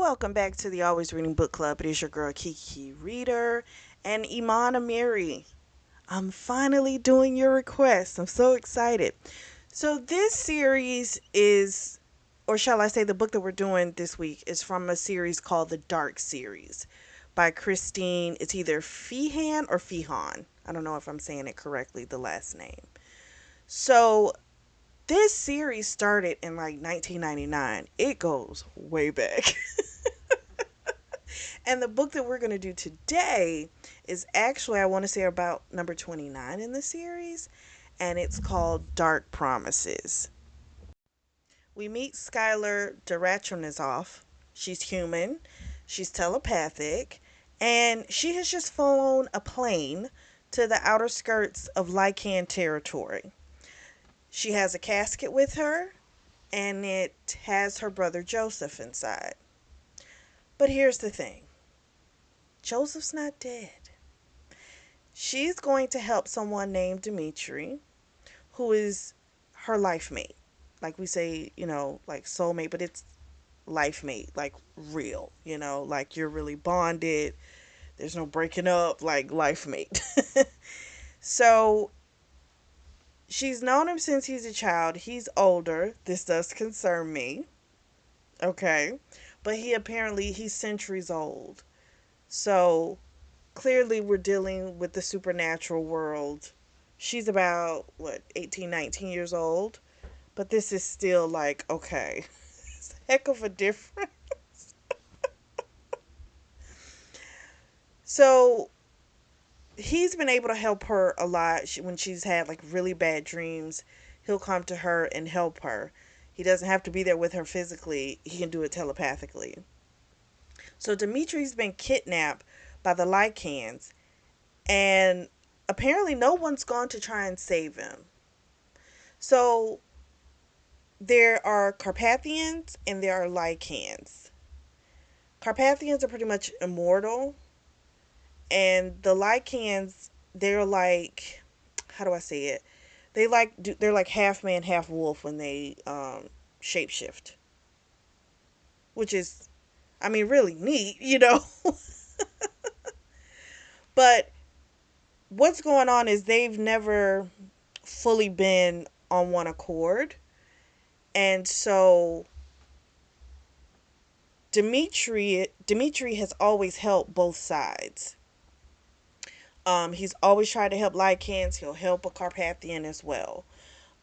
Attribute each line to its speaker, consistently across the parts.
Speaker 1: Welcome back to the Always Reading Book Club. It is your girl Kiki Reader and Iman Amiri. I'm finally doing your request. I'm so excited. So this series is, or shall I say the book that we're doing this week is from a series called the Dark Series by Christine. It's either Feehan or Feehan. I don't know if I'm saying it correctly, the last name. So this series started in like 1999. It goes way back. And the book that we're going to do today is actually, I want to say, about number 29 in the series, and it's called Dark Promises. We meet Skylar Daratronozoff. She's human, she's telepathic, and she has just flown a plane to the outer skirts of Lycan territory. She has a casket with her, and it has her brother Joseph inside. But here's the thing. Joseph's not dead. She's going to help someone named Dimitri, who is her life mate. Like we say, like soulmate, but it's life mate, like real, like you're really bonded. There's no breaking up, like life mate. So she's known him since he's a child. He's older. This does concern me. Okay. But he's centuries old. So clearly we're dealing with the supernatural world. She's about 18, 19 years old, but this is still like, okay, it's a heck of a difference. So he's been able to help her a lot. When she's had like really bad dreams, he'll come to her and help her. He doesn't have to be there with her physically, he can do it telepathically. So Dimitri's been kidnapped by the Lycans, and apparently no one's gone to try and save him. So there are Carpathians and there are Lycans. Carpathians are pretty much immortal, and the Lycans, they're like, how do I say it? They're like half man, half wolf when they shapeshift, which is, I mean, really neat. But what's going on is they've never fully been on one accord. And so Dimitri has always helped both sides. He's always tried to help Lycans. He'll help a Carpathian as well.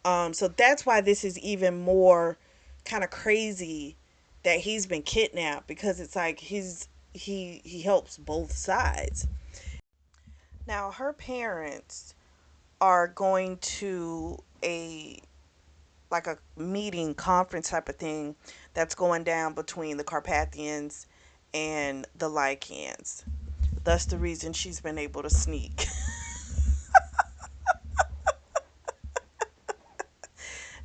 Speaker 1: So that's why this is even more kind of crazy that he's been kidnapped, because it's like he helps both sides. Now her parents are going to a like a meeting conference type of thing that's going down between the Carpathians and the Lycans. That's the reason she's been able to sneak.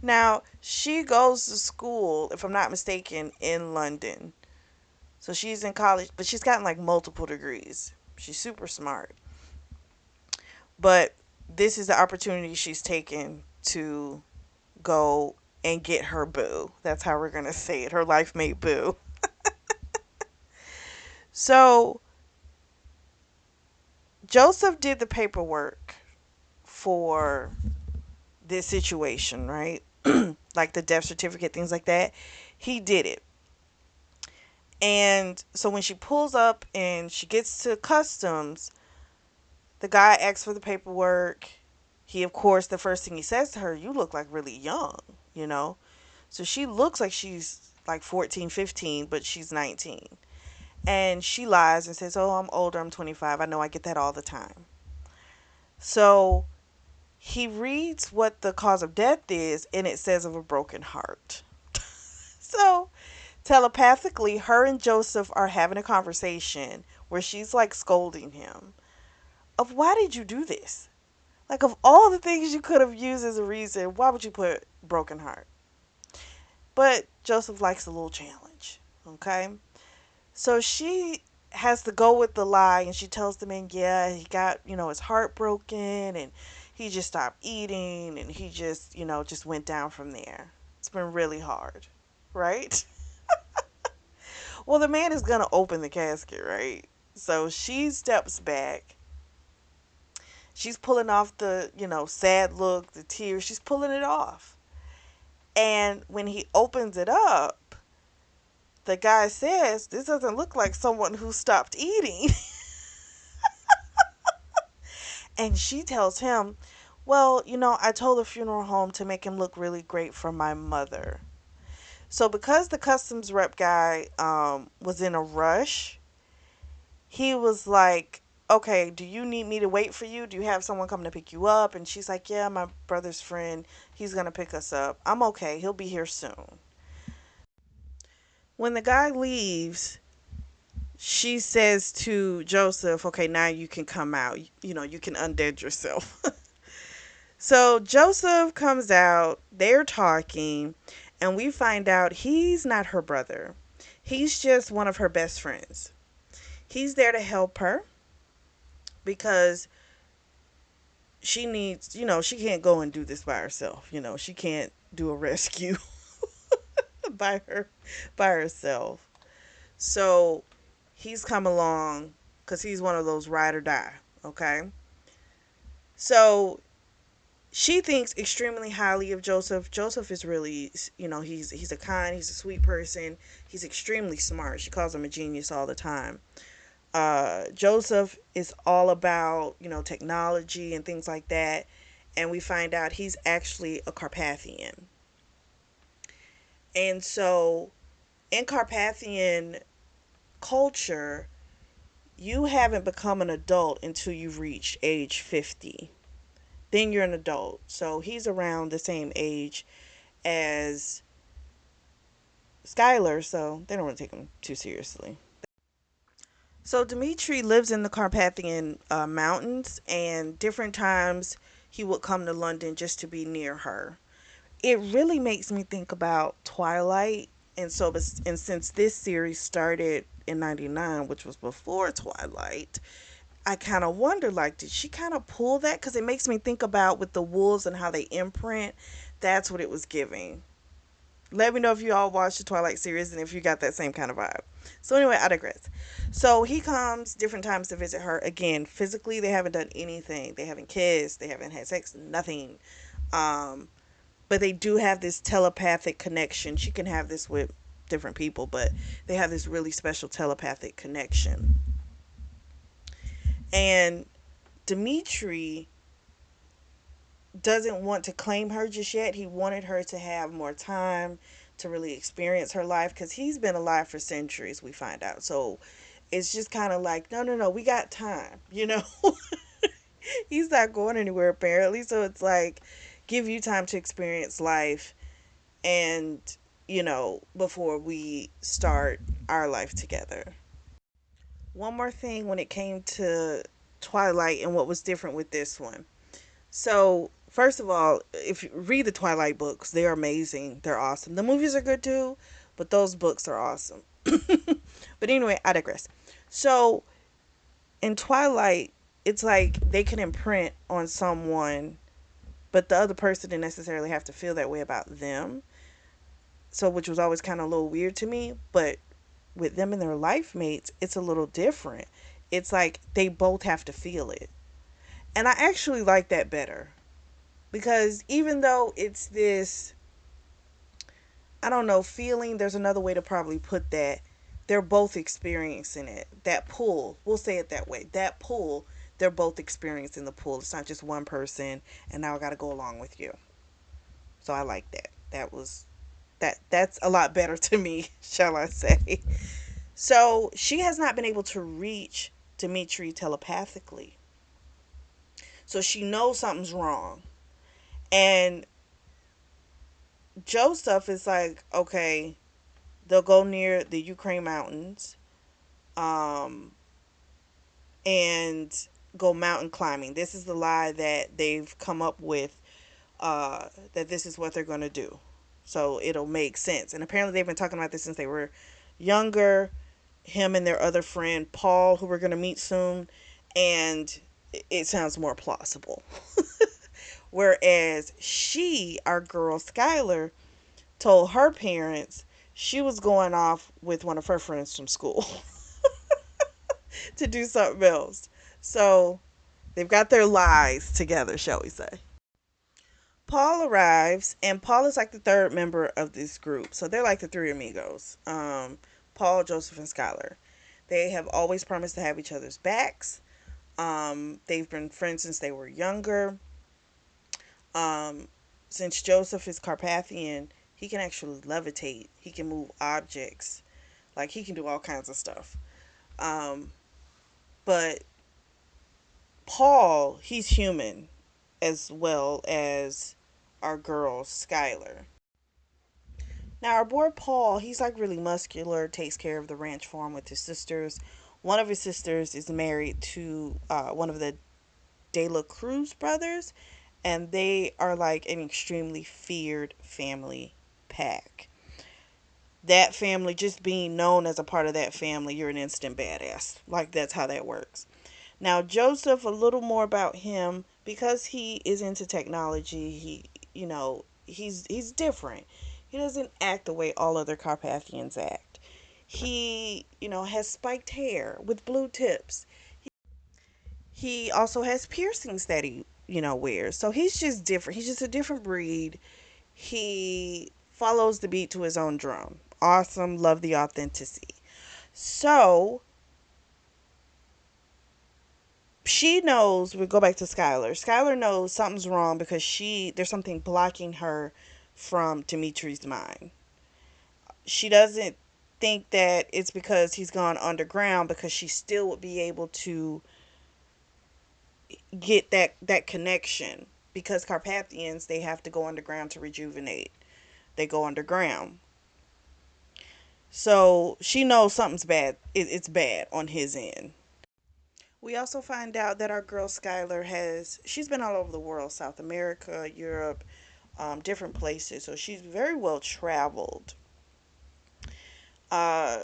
Speaker 1: Now, she goes to school, if I'm not mistaken, in London. So she's in college, but she's gotten like multiple degrees. She's super smart. But this is the opportunity she's taken to go and get her boo. That's how we're going to say it. Her life mate boo. So Joseph did the paperwork for this situation, right? Like the death certificate, things like that. He did it. And so when she pulls up and she gets to customs, the guy asks for the paperwork. He, of course, the first thing he says to her, you look like really young. So she looks like she's like 14, 15, but she's 19. And she lies and says, oh, I'm older, I'm 25. I know, I get that all the time. So he reads what the cause of death is, and it says of a broken heart. So telepathically, her and Joseph are having a conversation where she's like scolding him of, why did you do this? Like, of all the things you could have used as a reason, why would you put broken heart? But Joseph likes a little challenge. Okay. So she has to go with the lie, and she tells the man, yeah, he got, his heart broken, and he just stopped eating, and he just went down from there. It's been really hard. Right? Well, the man is going to open the casket, right? So she steps back. She's pulling off the, sad look, the tears. She's pulling it off. And when he opens it up, the guy says, "This doesn't look like someone who stopped eating." And she tells him, "Well, I told the funeral home to make him look really great for my mother." So because the customs rep guy was in a rush, he was like, "Okay, do you need me to wait for you? Do you have someone coming to pick you up?" And she's like, "Yeah, my brother's friend. He's going to pick us up. I'm okay. He'll be here soon." When the guy leaves, she says to Joseph, "Okay, now you can come out. You can undead yourself." So Joseph comes out, they're talking, and we find out he's not her brother. He's just one of her best friends. He's there to help her because she needs, she can't go and do this by herself. She can't do a rescue by herself. So he's come along because he's one of those ride or die. Okay. So she thinks extremely highly of Joseph. Joseph is really, he's he's a sweet person. He's extremely smart. She calls him a genius all the time. Joseph is all about, technology and things like that. And we find out he's actually a Carpathian. And so in Carpathian culture, you haven't become an adult until you've reached age 50. Then you're an adult. So he's around the same age as Skylar, so they don't really take him too seriously. So Dimitri lives in the Carpathian Mountains, and different times he would come to London just to be near her. It really makes me think about Twilight, and since this series started in '99, which was before Twilight, I kind of wonder, like, did she kind of pull that? Because it makes me think about with the wolves and how they imprint. That's what it was giving. Let me know if you all watched the Twilight series and if you got that same kind of vibe. So anyway, I digress. So he comes different times to visit her. Again, physically they haven't done anything. They haven't kissed. They haven't had sex. Nothing. Um, but they do have this telepathic connection. She can have this with different people, but they have this really special telepathic connection. And Dimitri doesn't want to claim her just yet. He wanted her to have more time to really experience her life because he's been alive for centuries, we find out. So it's just kind of like, no, no, no, we got time. He's not going anywhere apparently. So it's like, give you time to experience life and, before we start our life together. One more thing when it came to Twilight and what was different with this one. So, first of all, if you read the Twilight books, they're amazing. They're awesome. The movies are good too, but those books are awesome. But anyway, I digress. So, in Twilight, it's like they can imprint on someone, but the other person didn't necessarily have to feel that way about them. So, which was always kind of a little weird to me. But with them and their life mates, it's a little different. It's like they both have to feel it. And I actually like that better because even though it's this, I don't know, feeling, there's another way to probably put that, they're both experiencing it. That pull, we'll say it that way, that pull, they're both experiencing the pull. It's not just one person and now I got to go along with you. So I like that. That's a lot better to me, shall I say. So she has not been able to reach Dimitri telepathically, so she knows something's wrong. And Joseph is like, okay, they'll go near the Ukraine mountains, um, and go mountain climbing. This is the lie that they've come up with, that this is what they're going to do. So it'll make sense. And apparently they've been talking about this since they were younger. Him and their other friend, Paul, who we're going to meet soon. And it sounds more plausible. Whereas she, our girl Skylar, told her parents she was going off with one of her friends from school to do something else. So they've got their lies together, shall we say. Paul arrives, and Paul is like the third member of this group. So they're like the three amigos, Paul, Joseph, and Skylar. They have always promised to have each other's backs. They've been friends since they were younger. Um, since Joseph is Carpathian, he can actually levitate. He can move objects. Like, he can do all kinds of stuff. Um, but Paul, he's human as well as our girl, Skylar. Now, our boy Paul, he's like really muscular, takes care of the ranch farm with his sisters. One of his sisters is married to one of the De La Cruz brothers, and they are like an extremely feared family pack. That family, just being known as a part of that family, you're an instant badass. Like, that's how that works. Now, Joseph, a little more about him, because he is into technology. He's different. He doesn't act the way all other Carpathians act. He, has spiked hair with blue tips. He also has piercings that he, wears. So he's just different. He's just a different breed. He follows the beat to his own drum. Awesome. Love the authenticity. So she knows, we go back to Skylar. Skylar knows something's wrong because there's something blocking her from Dimitri's mind. She doesn't think that it's because he's gone underground, because she still would be able to get that connection, because Carpathians, they have to go underground to rejuvenate. They go underground. So she knows something's bad. It's bad on his end. We also find out that our girl Skylar she's been all over the world, South America, Europe, different places. So she's very well traveled. Uh,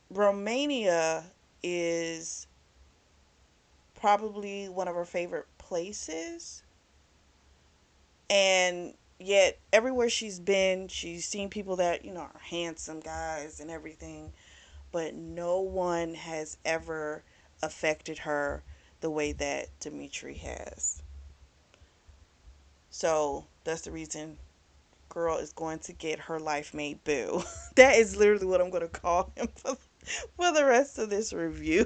Speaker 1: Romania is probably one of her favorite places. And yet, everywhere she's been, she's seen people that, are handsome guys and everything. But no one has ever affected her the way that Dimitri has. So that's the reason girl is going to get her life made boo. That is literally what I'm going to call him for the rest of this review.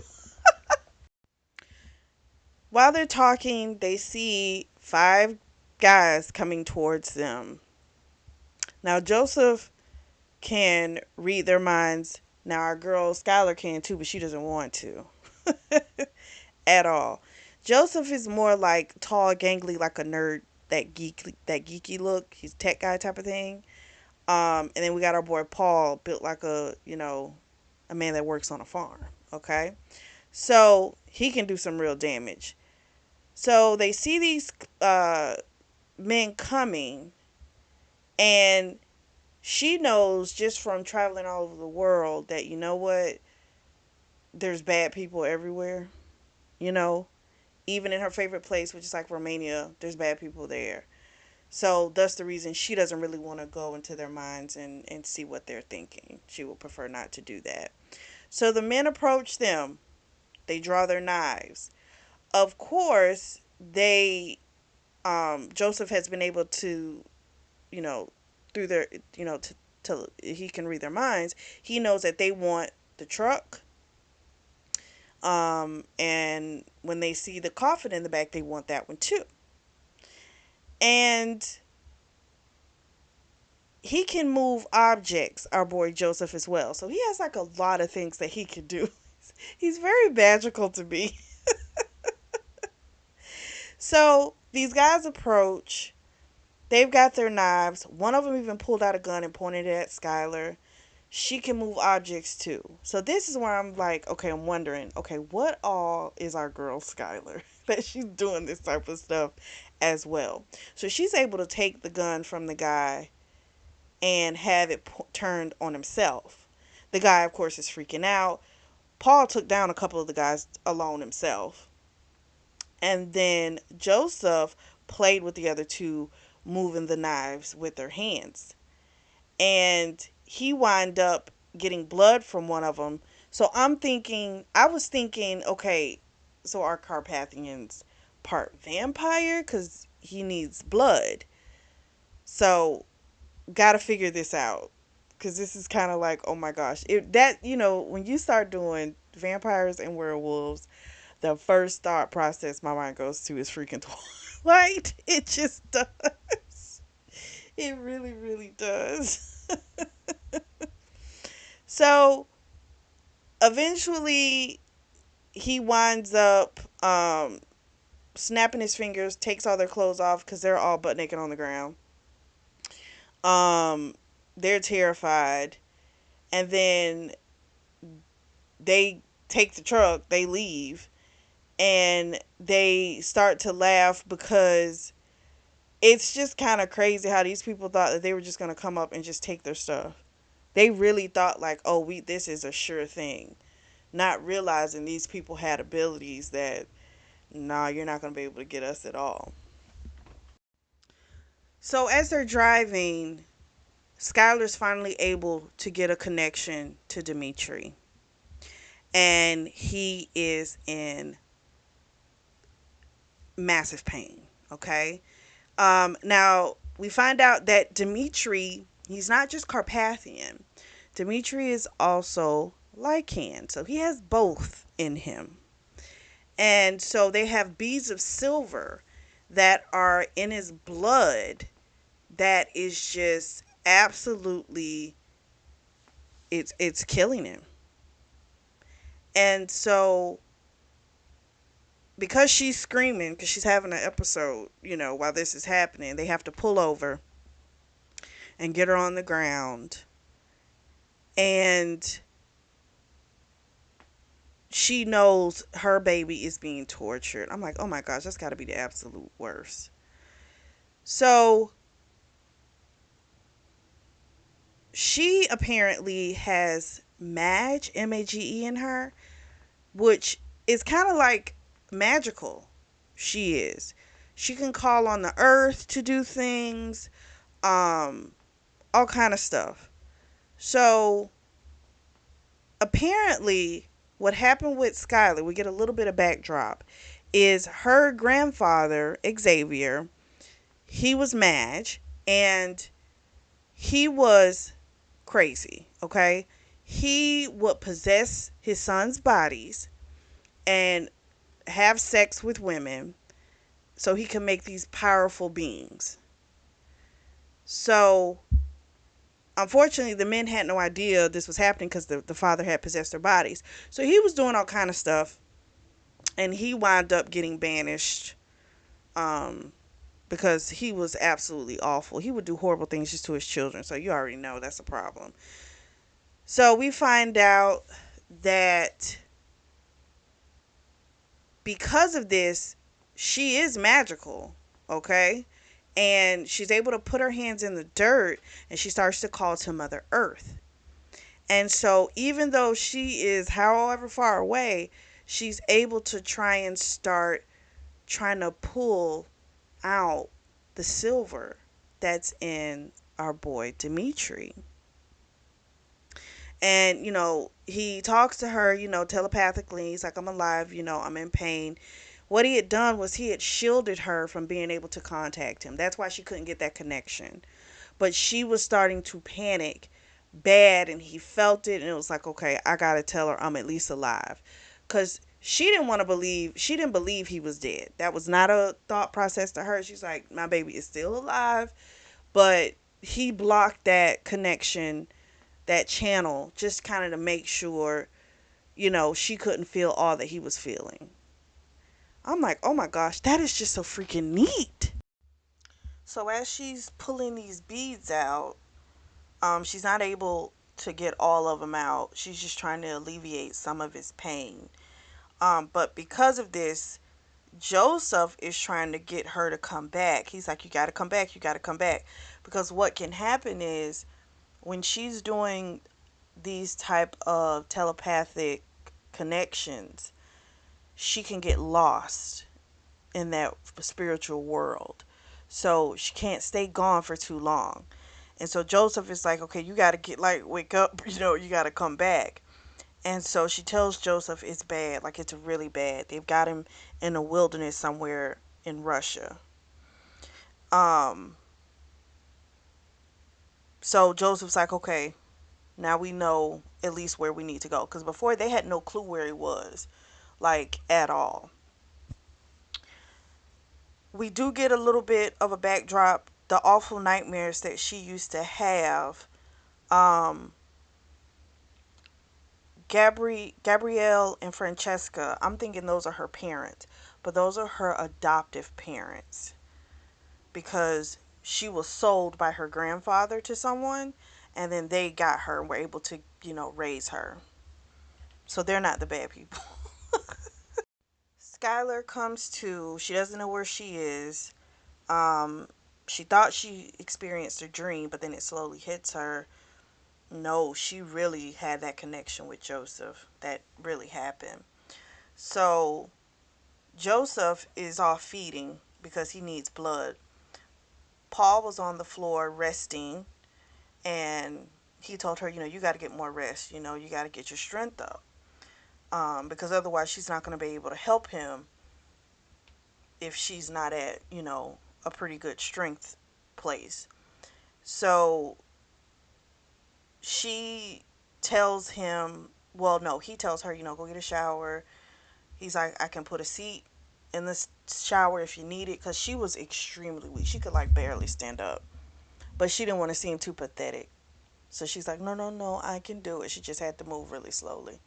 Speaker 1: While they're talking, they see five guys coming towards them. Now, Joseph can read their minds. Now, our girl Skylar can too, but she doesn't want to at all. Joseph is more like tall, gangly, like a nerd, that geeky look. He's a tech guy type of thing. And then we got our boy Paul, built like a man that works on a farm. Okay, so he can do some real damage. So they see these men coming, and she knows just from traveling all over the world that, there's bad people everywhere. You know, even in her favorite place, which is like Romania, there's bad people there. So that's the reason she doesn't really want to go into their minds and see what they're thinking. She would prefer not to do that. So the men approach them. They draw their knives. Of course, Joseph has been able to, you know, through their, to he can read their minds. He knows that they want the truck. And when they see the coffin in the back, they want that one too. And he can move objects, our boy Joseph, as well. So he has like a lot of things that he can do. He's very magical to me. So these guys approach. They've got their knives. One of them even pulled out a gun and pointed it at Skylar. She can move objects too. So this is where I'm like, okay, I'm wondering, okay, what all is our girl Skylar that she's doing this type of stuff as well? So she's able to take the gun from the guy and have it turned on himself. The guy, of course, is freaking out. Paul took down a couple of the guys alone himself. And then Joseph played with the other two, moving the knives with their hands. and he wind up getting blood from one of them. So I was thinking, okay, so are Carpathians part vampire? Because he needs blood. So, gotta figure this out. Because this is kind of like, oh my gosh. When you start doing vampires and werewolves, the first thought process my mind goes to is freaking Twilight. It just does. It really, really does. So, eventually, he winds up snapping his fingers, takes all their clothes off because they're all butt naked on the ground. Um, they're terrified, and then they take the truck, they leave, and they start to laugh because it's just kind of crazy how these people thought that they were just going to come up and just take their stuff. They really thought like, oh, we this is a sure thing, not realizing these people had abilities that, nah, you're not going to be able to get us at all. So as they're driving, Skylar's finally able to get a connection to Dimitri, and he is in massive pain. Okay. Now we find out that Dimitri, he's not just Carpathian. Dimitri is also Lycan, so he has both in him. And so they have beads of silver that are in his blood that is just absolutely, it's killing him. And so because she's screaming because she's having an episode, while this is happening, they have to pull over and get her on the ground. And she knows her baby is being tortured. I'm like, oh my gosh, that's got to be the absolute worst. So she apparently has Mage, Mage, in her, which is kind of like magical. She is. She can call on the earth to do things, all kind of stuff. So apparently, what happened with Skylar, we get a little bit of backdrop, is her grandfather, Xavier, he was Madge, and he was crazy, okay? He would possess his son's bodies and have sex with women so he can make these powerful beings. So, unfortunately, the men had no idea this was happening because the father had possessed their bodies. So he was doing all kind of stuff, and he wound up getting banished, um, because he was absolutely awful. He would do horrible things just to his children. So you already know that's a problem. So we find out that because of this, she is magical, okay? And she's able to put her hands in the dirt and she starts to call to Mother Earth. And so even though she is however far away, she's able to try and start trying to pull out the silver that's in our boy Dimitri. And, he talks to her, telepathically. He's like, I'm alive, I'm in pain. What he had done was he had shielded her from being able to contact him. That's why she couldn't get that connection. But she was starting to panic bad, and he felt it, and it was like, okay, I gotta tell her I'm at least alive. Because she didn't believe he was dead. That was not a thought process to her. She's like, my baby is still alive. But he blocked that connection, that channel, just kind of to make sure, she couldn't feel all that he was feeling. I'm like, oh my gosh, that is just so freaking neat. So as she's pulling these beads out, she's not able to get all of them out. She's just trying to alleviate some of his pain. But because of this, Joseph is trying to get her to come back. He's like, you got to come back. You got to come back. Because what can happen is when she's doing these type of telepathic connections, she can get lost in that spiritual world. So she can't stay gone for too long. And so Joseph is like, okay, you got to get, like, wake up, you got to come back. And so she tells Joseph it's bad, like it's really bad. They've got him in the wilderness somewhere in Russia. Um, so Joseph's like, okay, now we know at least where we need to go. Because before they had no clue where he was, like at all. We do get a little bit of a backdrop. The awful nightmares that she used to have. Um, Gabrielle and Francesca, I'm thinking those are her parents, but those are her adoptive parents because she was sold by her grandfather to someone, and then they got her and were able to, raise her. So they're not the bad people. Skylar comes to, she doesn't know where she is. Um, she thought she experienced a dream, but then it slowly hits her. No, she really had that connection with Joseph. That really happened. So Joseph is off feeding because he needs blood. Paul was on the floor resting, and he told her, you got to get more rest. You got to get your strength up, because otherwise she's not going to be able to help him if she's not at, a pretty good strength place. So she tells him, well, no, he tells her, go get a shower. He's like, I can put a seat in the shower if you need it, because she was extremely weak. She could like barely stand up, but she didn't want to seem too pathetic. So she's like, no, no, no, I can do it. She just had to move really slowly.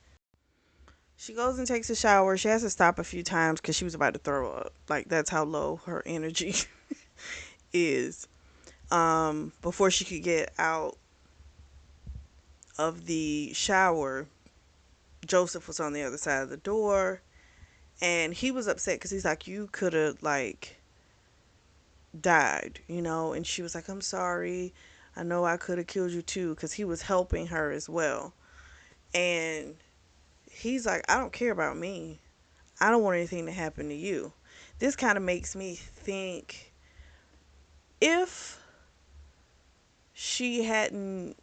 Speaker 1: She goes and takes a shower. She has to stop a few times because she was about to throw up. Like, that's how low her energy is. Before she could get out of the shower, Joseph was on the other side of the door, and he was upset because he's like, you could have, like, died. And she was like, I'm sorry. I know I could have killed you too, because he was helping her as well. And he's like, I don't care about me. I don't want anything to happen to you. This kind of makes me think, if she hadn't,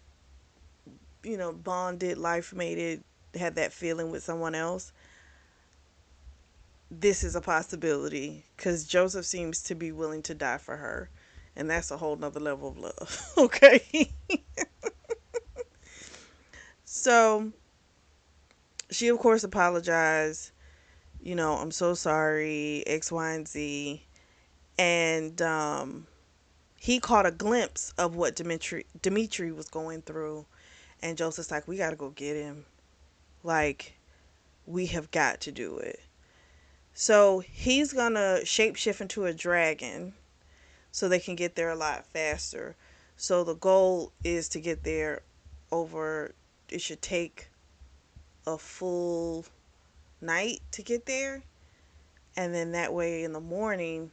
Speaker 1: bonded, life mated, had that feeling with someone else, this is a possibility because Joseph seems to be willing to die for her. And that's a whole nother level of love. Okay. So she, of course, apologized. I'm so sorry, X, Y, and Z. And he caught a glimpse of what Dimitri was going through. And Joseph's like, we got to go get him. Like, we have got to do it. So he's going to shapeshift into a dragon so they can get there a lot faster. So the goal is to get there over, it should take a full night to get there. And then that way in the morning,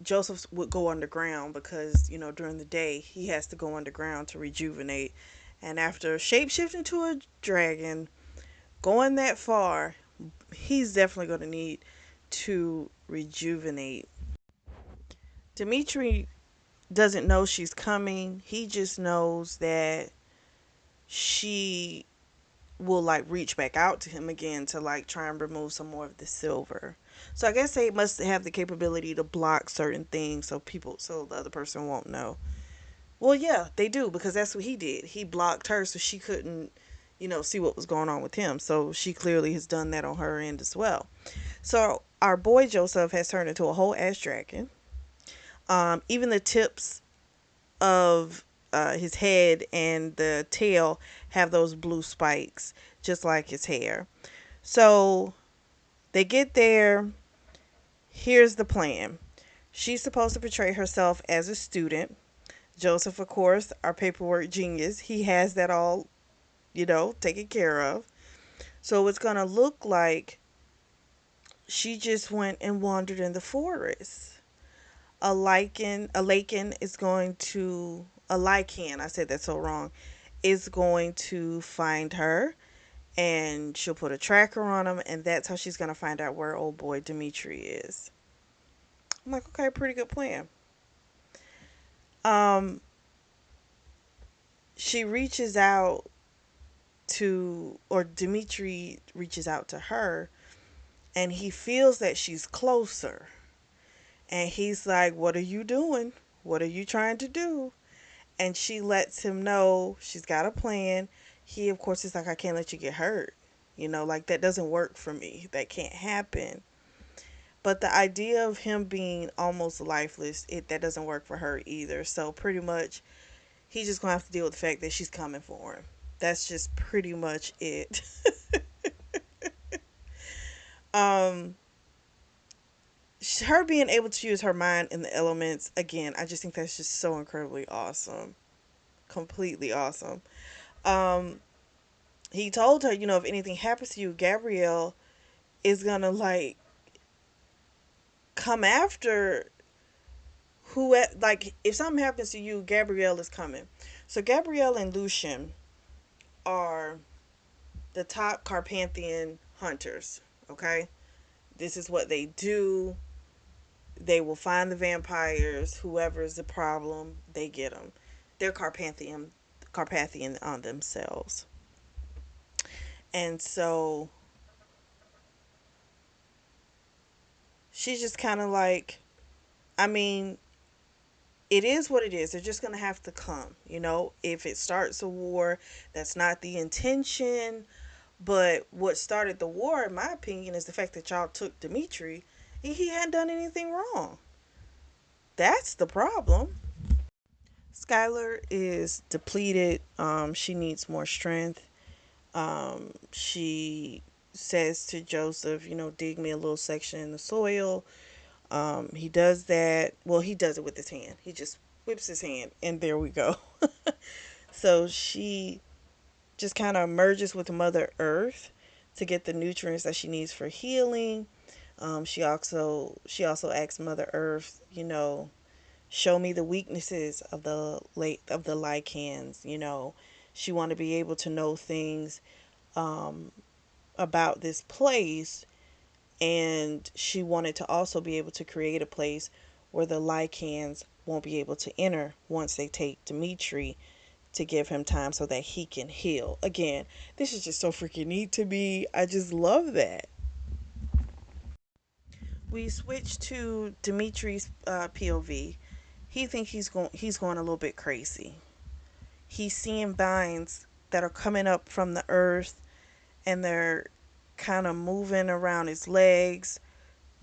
Speaker 1: Joseph would go underground because, during the day he has to go underground to rejuvenate. And after shapeshifting to a dragon, going that far, he's definitely going to need to rejuvenate. Dimitri doesn't know she's coming. He just knows that she will like reach back out to him again to like try and remove some more of the silver. So I guess they must have the capability to block certain things so the other person won't know. Well, yeah, they do because that's what he did. He blocked her so she couldn't, see what was going on with him. So she clearly has done that on her end as well. So our boy Joseph has turned into a whole ass dragon. Even the tips of his head and the tail have those blue spikes, just like his hair. So they get there. Here's the plan. She's supposed to portray herself as a student. Joseph, of course, our paperwork genius, he has that all, taken care of. So it's going to look like she just went and wandered in the forest. A lichen, I said that so wrong, is going to find her, and she'll put a tracker on him, and that's how she's going to find out where old boy Dimitri is. I'm like, okay, pretty good plan. she reaches out to, or Dimitri reaches out to her, and he feels that she's closer. And he's like, "What are you doing? What are you trying to do?" And she lets him know she's got a plan. He, of course, is like, "I can't let you get hurt. Like that doesn't work for me. That can't happen." But the idea of him being almost lifeless, that doesn't work for her either. So pretty much, he's just gonna have to deal with the fact that she's coming for him. That's just pretty much it. um, her being able to use her mind in the elements again, I just think that's just so incredibly awesome, completely awesome. Um, he told her, if anything happens to you, Gabrielle is gonna like come after who, like if something happens to you, Gabrielle is coming. So Gabrielle and Lucian are the top Carpathian hunters. Okay, this is what they do. They will find the vampires. Whoever's the problem, they get them. They're Carpathian on themselves, and so she's just kind of like, I mean, it is what it is. They're just gonna have to come. If it starts a war, that's not the intention. But what started the war, in my opinion, is the fact that y'all took Dimitri. He hadn't done anything wrong. That's the problem. Skylar is depleted. She needs more strength. She says to Joseph, dig me a little section in the soil. He does that. Well, he does it with his hand. He just whips his hand, and there we go. So she just kind of merges with Mother Earth to get the nutrients that she needs for healing. She also asks Mother Earth, show me the weaknesses of the Lycans. She want to be able to know things um, about this place, and she wanted to also be able to create a place where the Lycans won't be able to enter once they take Dimitri, to give him time so that he can heal. Again, this is just so freaking neat to me. I just love that. We switch to Dimitri's POV. He thinks he's going a little bit crazy. He's seeing vines that are coming up from the earth, and they're kind of moving around his legs,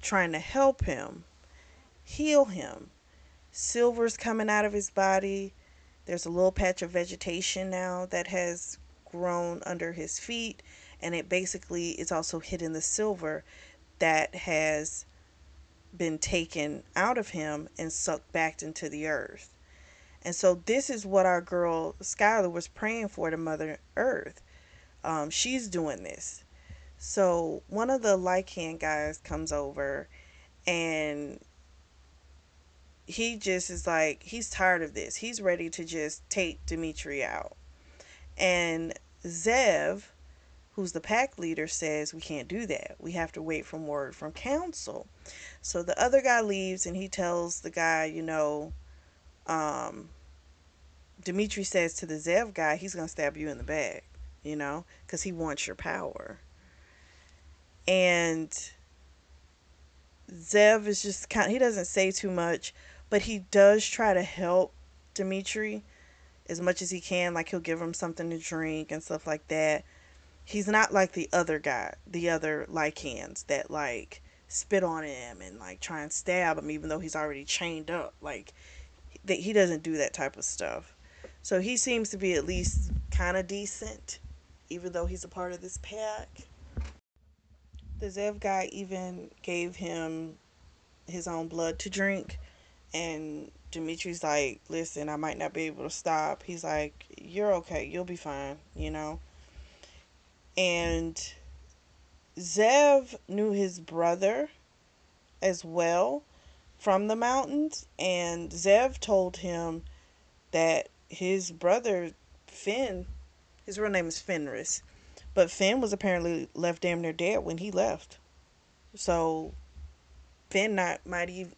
Speaker 1: trying to help him, heal him. Silver's coming out of his body. There's a little patch of vegetation now that has grown under his feet, and it basically is also hidden the silver that has been taken out of him and sucked back into the earth. And so this is what our girl Skylar was praying for to Mother Earth. She's doing this. So one of the Lycan guys comes over, and he just is like, he's tired of this. He's ready to just take Dimitri out. And Zev, who's the pack leader, says we can't do that. We have to wait for word from council. So the other guy leaves, and he tells the guy, um, Dimitri says to the Zev guy, he's going to stab you in the back, because he wants your power. And Zev is just he doesn't say too much, but he does try to help Dimitri as much as he can. Like, he'll give him something to drink and stuff like that. He's not like the other guy, the other Lycans that like spit on him and like try and stab him even though he's already chained up. Like, he doesn't do that type of stuff. So he seems to be at least kind of decent, even though he's a part of this pack. The Zev guy even gave him his own blood to drink, and Dimitri's like, "Listen, I might not be able to stop." He's like, "You're okay. You'll be fine." And Zev knew his brother as well from the mountains, and Zev told him that his brother Finn, his real name is Fenris, but Finn was apparently left damn near dead when he left. So Finn might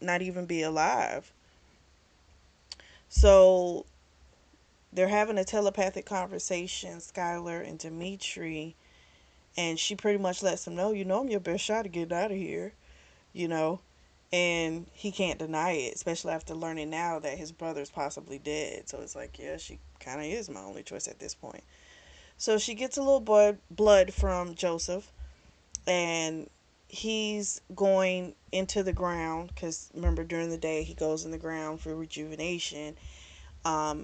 Speaker 1: not even be alive. So they're having a telepathic conversation, Skylar and Dimitri, and she pretty much lets him know, I'm your best shot at getting out of here, you know, and he can't deny it, especially after learning now that his brother's possibly dead. So it's like, yeah, she kind of is my only choice at this point. So she gets a little blood from Joseph, and he's going into the ground because remember during the day he goes in the ground for rejuvenation.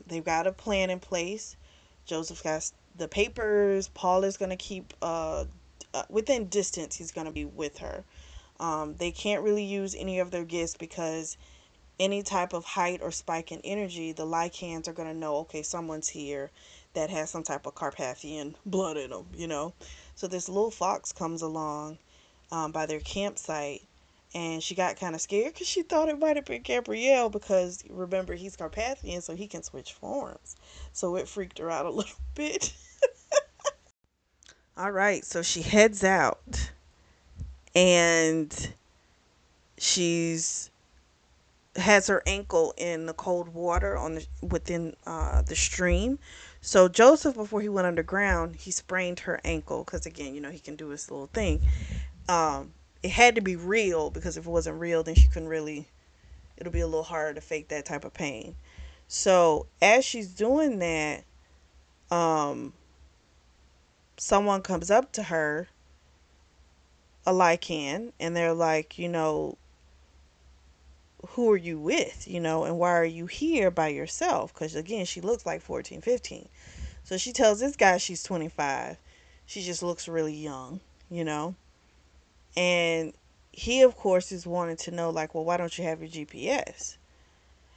Speaker 1: They've got a plan in place. Joseph got the papers. Paul is going to keep within distance. He's going to be with her. They can't really use any of their gifts because any type of height or spike in energy, the Lycans are going to know, okay, someone's here that has some type of Carpathian blood in them. So this little fox comes along by their campsite, and she got kind of scared because she thought it might have been Gabrielle because remember he's Carpathian, so he can switch forms. So it freaked her out a little bit. All right, so she heads out, and she's has her ankle in the cold water on within the stream. So Joseph, before he went underground, he sprained her ankle because again, he can do his little thing. It had to be real because if it wasn't real, then she couldn't really. It'll be a little harder to fake that type of pain. So as she's doing that, um, someone comes up to her, a Lycan, and they're like, who are you with, and why are you here by yourself? Because again, she looks like 14, 15. So she tells this guy she's 25. She just looks really young, you know. And he, of course, is wanting to know, like, well, why don't you have your GPS?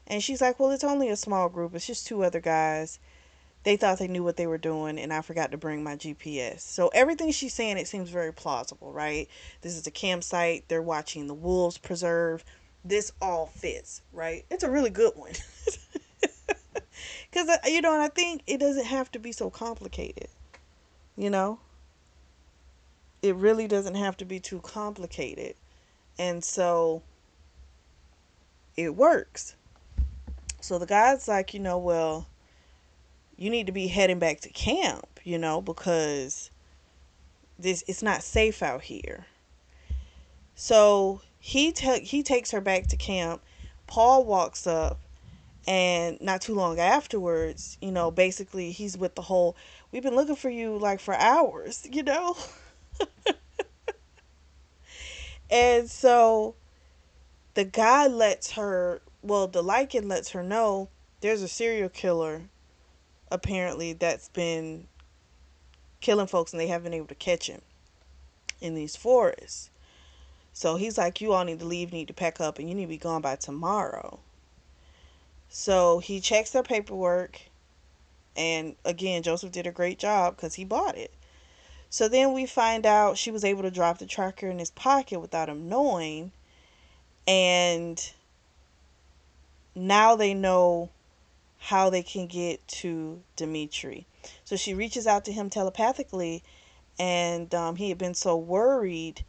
Speaker 1: And she's like, well, it's only a small group. It's just two other guys. They thought they knew what they were doing, and I forgot to bring my GPS. So everything she's saying, it seems very plausible, right? This is a campsite. They're watching the wolves preserve. This all fits, right? It's a really good one. Because, and I think it doesn't have to be so complicated, you know? It really doesn't have to be too complicated. And so it works. So the guy's like, well, you need to be heading back to camp, because it's not safe out here. So he takes her back to camp. Paul walks up, and not too long afterwards, basically he's with the whole, we've been looking for you like for hours. And so the guy lets her, well, the Lycan lets her know there's a serial killer apparently that's been killing folks and they haven't been able to catch him in these forests. So he's like, you all need to leave, need to pack up, and you need to be gone by tomorrow. So he checks their paperwork, and again, Joseph did a great job because he bought it. So then we find out she was able to drop the tracker in his pocket without him knowing, and now they know how they can get to Dimitri. So she reaches out to him telepathically, and he had been so worried,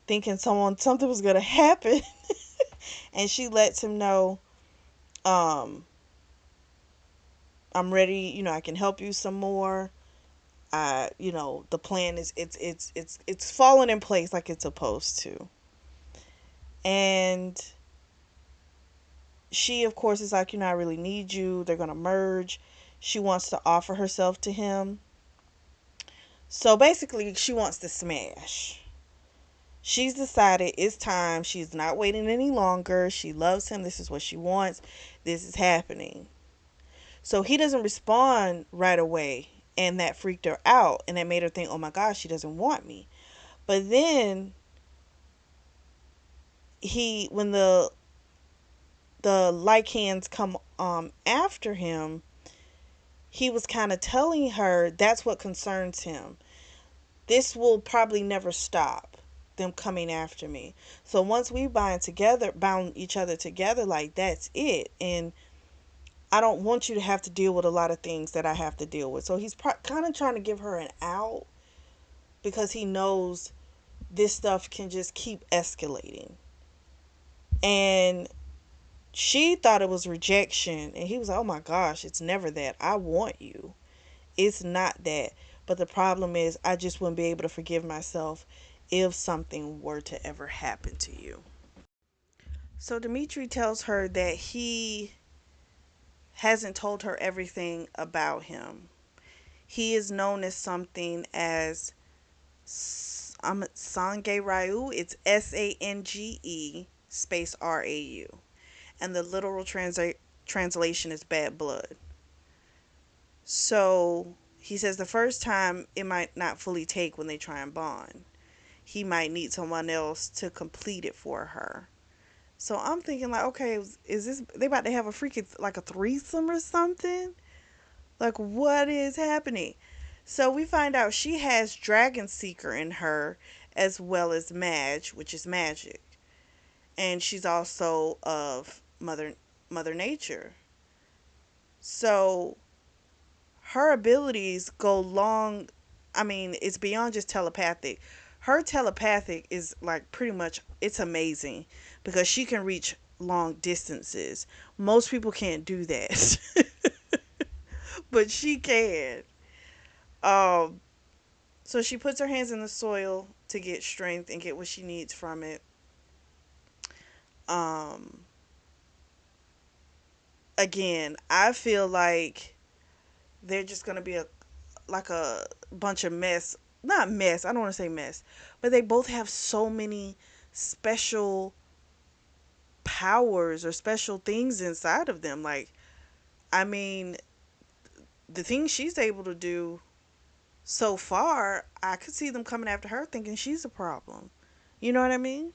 Speaker 1: thinking something was gonna happen, and she lets him know, um, I'm ready. I can help you some more. The plan is it's fallen in place like it's supposed to, and she of course is like, I really need you. They're gonna merge. She wants to offer herself to him. So basically, she wants to smash. She's decided it's time. She's not waiting any longer. She loves him. This is what she wants. This is happening. So he doesn't respond right away. And that freaked her out. And that made her think, oh my gosh, she doesn't want me. But then when the Lycans come after him, he was kind of telling her that's what concerns him. This will probably never stop, them coming after me. So once we bound each other together, like that's it. And I don't want you to have to deal with a lot of things that I have to deal with. So he's kind of trying to give her an out because he knows this stuff can just keep escalating. And She thought it was rejection, and he was like, oh my gosh, it's never that. I want you. It's not that. But the problem is, I just wouldn't be able to forgive myself if something were to ever happen to you. So Dimitri tells her that he hasn't told her everything about him. He is known as something as Sange Ryu. It's Sange space Rau. And the literal translation is bad blood. So he says the first time it might not fully take when they try and bond. He might need someone else to complete it for her. So I'm thinking like, okay, is this they about to have a freaking like a threesome or something? Like what is happening? So we find out she has Dragon Seeker in her as well as Madge, which is magic. And she's also of Mother Nature. So her abilities go long. I mean, it's beyond just telepathic. Her telepathic is like pretty much it's amazing because she can reach long distances. Most people can't do that. But she can. Um so she puts her hands in the soil to get strength and get what she needs from it. Um Again, I feel like they're just going to be a like a bunch of mess. Not mess, I don't want to say mess, but they both have so many special powers or special things inside of them. Like, I mean, the things she's able to do so far, I could see them coming after her thinking she's a problem. You know what I mean?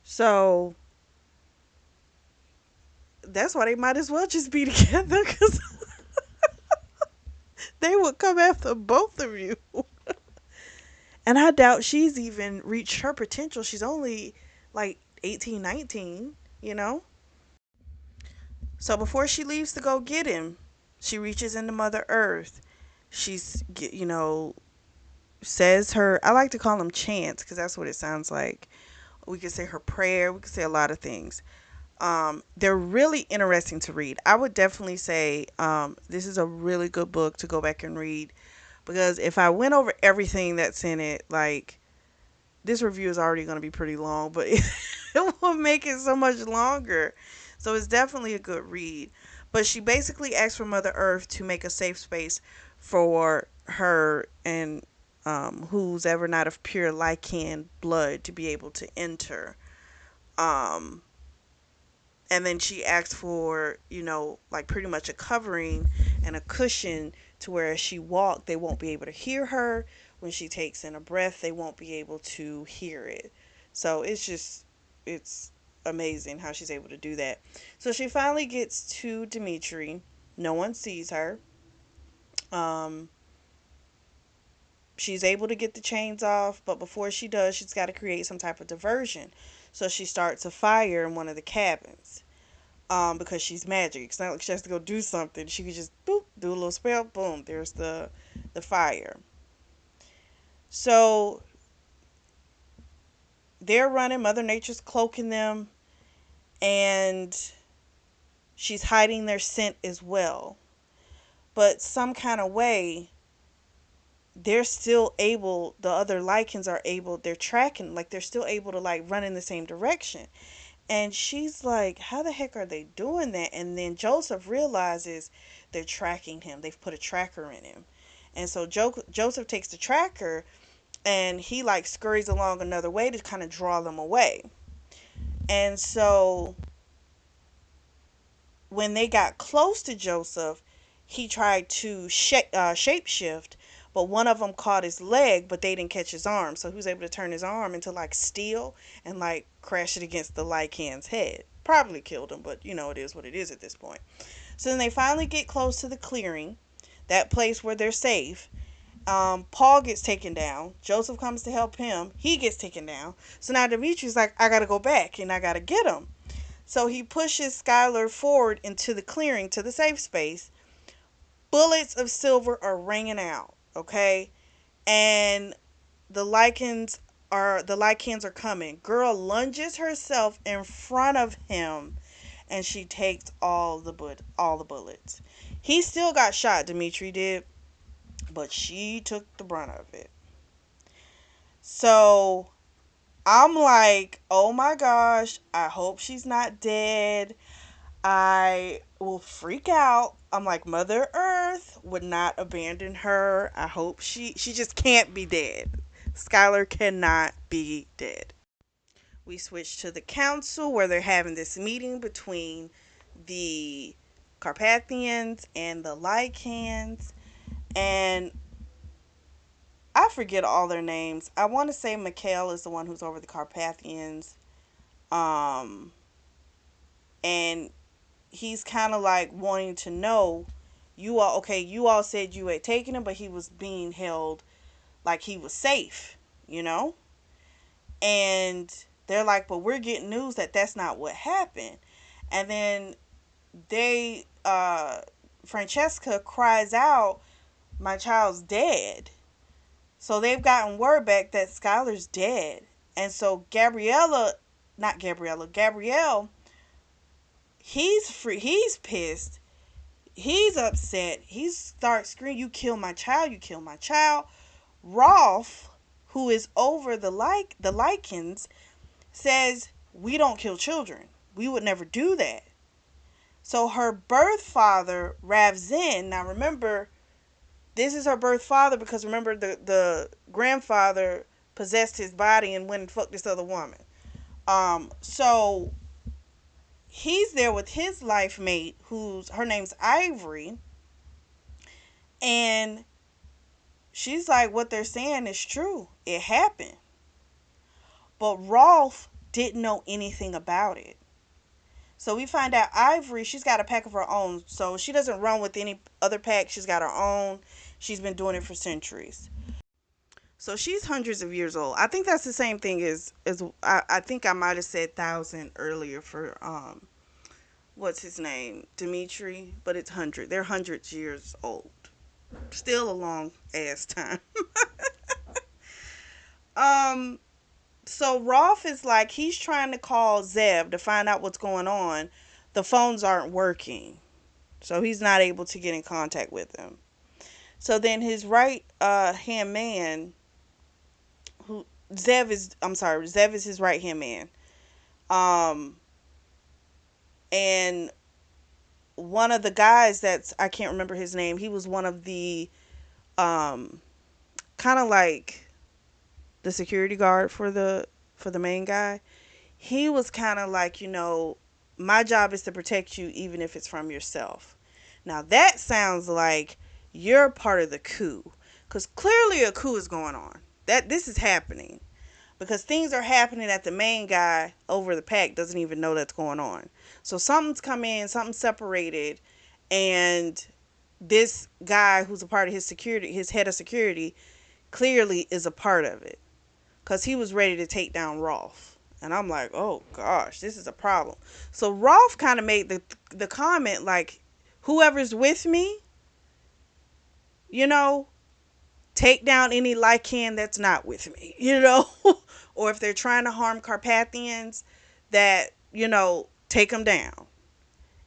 Speaker 1: So that's why they might as well just be together because they would come after both of you. And I doubt she's even reached her potential. She's only like 18, 19, you know? So before she leaves to go get him, she reaches into Mother Earth. She's, says her, I like to call them chants because that's what it sounds like. We could say her prayer. We could say a lot of things. They're really interesting to read. I would definitely say this is a really good book to go back and read because if I went over everything that's in it, like this review is already going to be pretty long, but it will make it so much longer. So it's definitely a good read. But she basically asks for Mother Earth to make a safe space for her and who's ever not of pure Lycan blood to be able to enter. Um, and then she asks for, like pretty much a covering and a cushion to where as she walks, they won't be able to hear her. When she takes in a breath, they won't be able to hear it. So it's amazing how she's able to do that. So she finally gets to Dimitri. No one sees her. Um, she's able to get the chains off, but before she does, she's got to create some type of diversion. So she starts a fire in one of the cabins. Because she's magic. It's not like she has to go do something. She could just boop, do a little spell, boom, there's the fire. So they're running, Mother Nature's cloaking them, and she's hiding their scent as well. But some kind of way, they're still able, the other lichens are able, they're tracking, like they're still able to like run in the same direction. And she's like, how the heck are they doing that? And then Joseph realizes they're tracking him. They've put a tracker in him. And so Joseph takes the tracker and he like scurries along another way to kind of draw them away. And so when they got close to Joseph, he tried to shapeshift, but one of them caught his leg, but they didn't catch his arm. So he was able to turn his arm into like steel and like crash it against the Lycan's head. Probably killed him, but it is what it is at this point. So then they finally get close to the clearing, that place where they're safe. Paul gets taken down. Joseph comes to help him. He gets taken down. So now Dimitri's like, I gotta go back and I gotta get him. So he pushes Skylar forward into the clearing to the safe space. Bullets of silver are ringing out, okay? And the Lycans are coming. Girl lunges herself in front of him and she takes all the bullets. He still got shot, Dimitri did, but she took the brunt of it. So I'm like, oh my gosh, I hope she's not dead. I will freak out. I'm like, Mother Earth would not abandon her. I hope she just can't be dead. Skylar cannot be dead. We switch to the council where they're having this meeting between the Carpathians and the Lycans, and I forget all their names. I want to say Mikhail is the one who's over the Carpathians. Um, and he's kind of like wanting to know, you all, okay, you all said you had taken him, but he was being held like he was safe, you know? And they're like, but we're getting news that that's not what happened. And then Francesca cries out, my child's dead. So they've gotten word back that Skylar's dead. And so Gabrielle, he's pissed. He's upset. He starts screaming, you killed my child, you killed my child. Rolf, who is over the Lycans, says, we don't kill children. We would never do that. So her birth father, Ravzin, now remember, this is her birth father because remember the grandfather possessed his body and went and fucked this other woman. So he's there with his life mate, who's her name's Ivory, and she's like, what they're saying is true. It happened. But Rolf didn't know anything about it. So we find out Ivory, she's got a pack of her own. So she doesn't run with any other pack. She's got her own. She's been doing it for centuries. So she's hundreds of years old. I think that's the same thing as I think I might have said thousand earlier for what's his name? Dimitri, but it's hundred. They're hundreds years old. Still a long ass time. um so Rolf is like, he's trying to call Zev to find out what's going on. The phones aren't working. So he's not able to get in contact with them. So then his right hand man, who Zev is his right hand man. Um and one of the guys that's, I can't remember his name, he was one of the um kind of like the security guard for the main guy. He was kind of like, my job is to protect you even if it's from yourself. Now that sounds like you're part of the coup, because clearly a coup is going on. That this is happening because things are happening that the main guy over the pack doesn't even know that's going on. So something's come in, something's separated, and this guy who's a part of his security, his head of security, clearly is a part of it because he was ready to take down Rolf. And I'm like, oh gosh, this is a problem. So Rolf kind of made the comment like, whoever's with me, you know, take down any Lycan that's not with me, or if they're trying to harm Carpathians, that, take them down.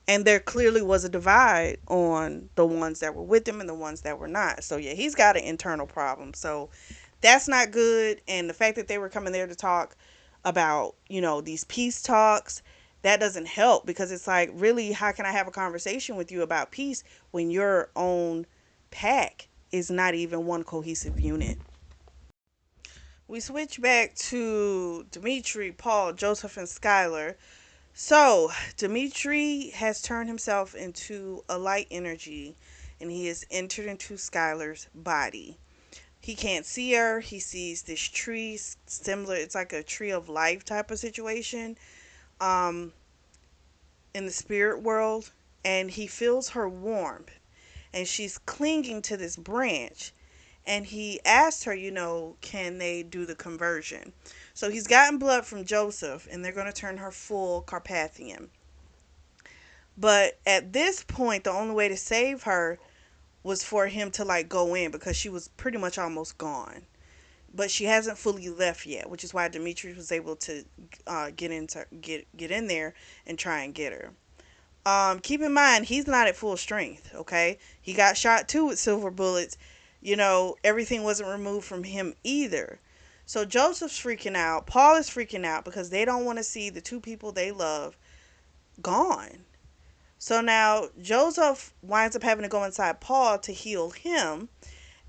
Speaker 1: And there clearly was a divide on the ones that were with him and the ones that were not. So yeah, he's got an internal problem. So that's not good. And the fact that they were coming there to talk about, these peace talks, that doesn't help, because it's like, really, how can I have a conversation with you about peace when your own pack is not even one cohesive unit? We switch back to Dimitri, Paul, Joseph, and Skylar. So, Dimitri has turned himself into a light energy, and he has entered into Skylar's body. He can't see her. He sees this tree, similar, it's like a tree of life type of situation, um, in the spirit world, and he feels her warmth, and she's clinging to this branch. And he asked her, can they do the conversion? So he's gotten blood from Joseph, and they're going to turn her full Carpathian. But at this point, the only way to save her was for him to like go in, because she was pretty much almost gone. But she hasn't fully left yet, which is why Demetrius was able to get in there and try and get her. Keep in mind he's not at full strength. Okay, he got shot too with silver bullets. Everything wasn't removed from him either. So Joseph's freaking out. Paul is freaking out because they don't want to see the two people they love gone. So now Joseph winds up having to go inside Paul to heal him.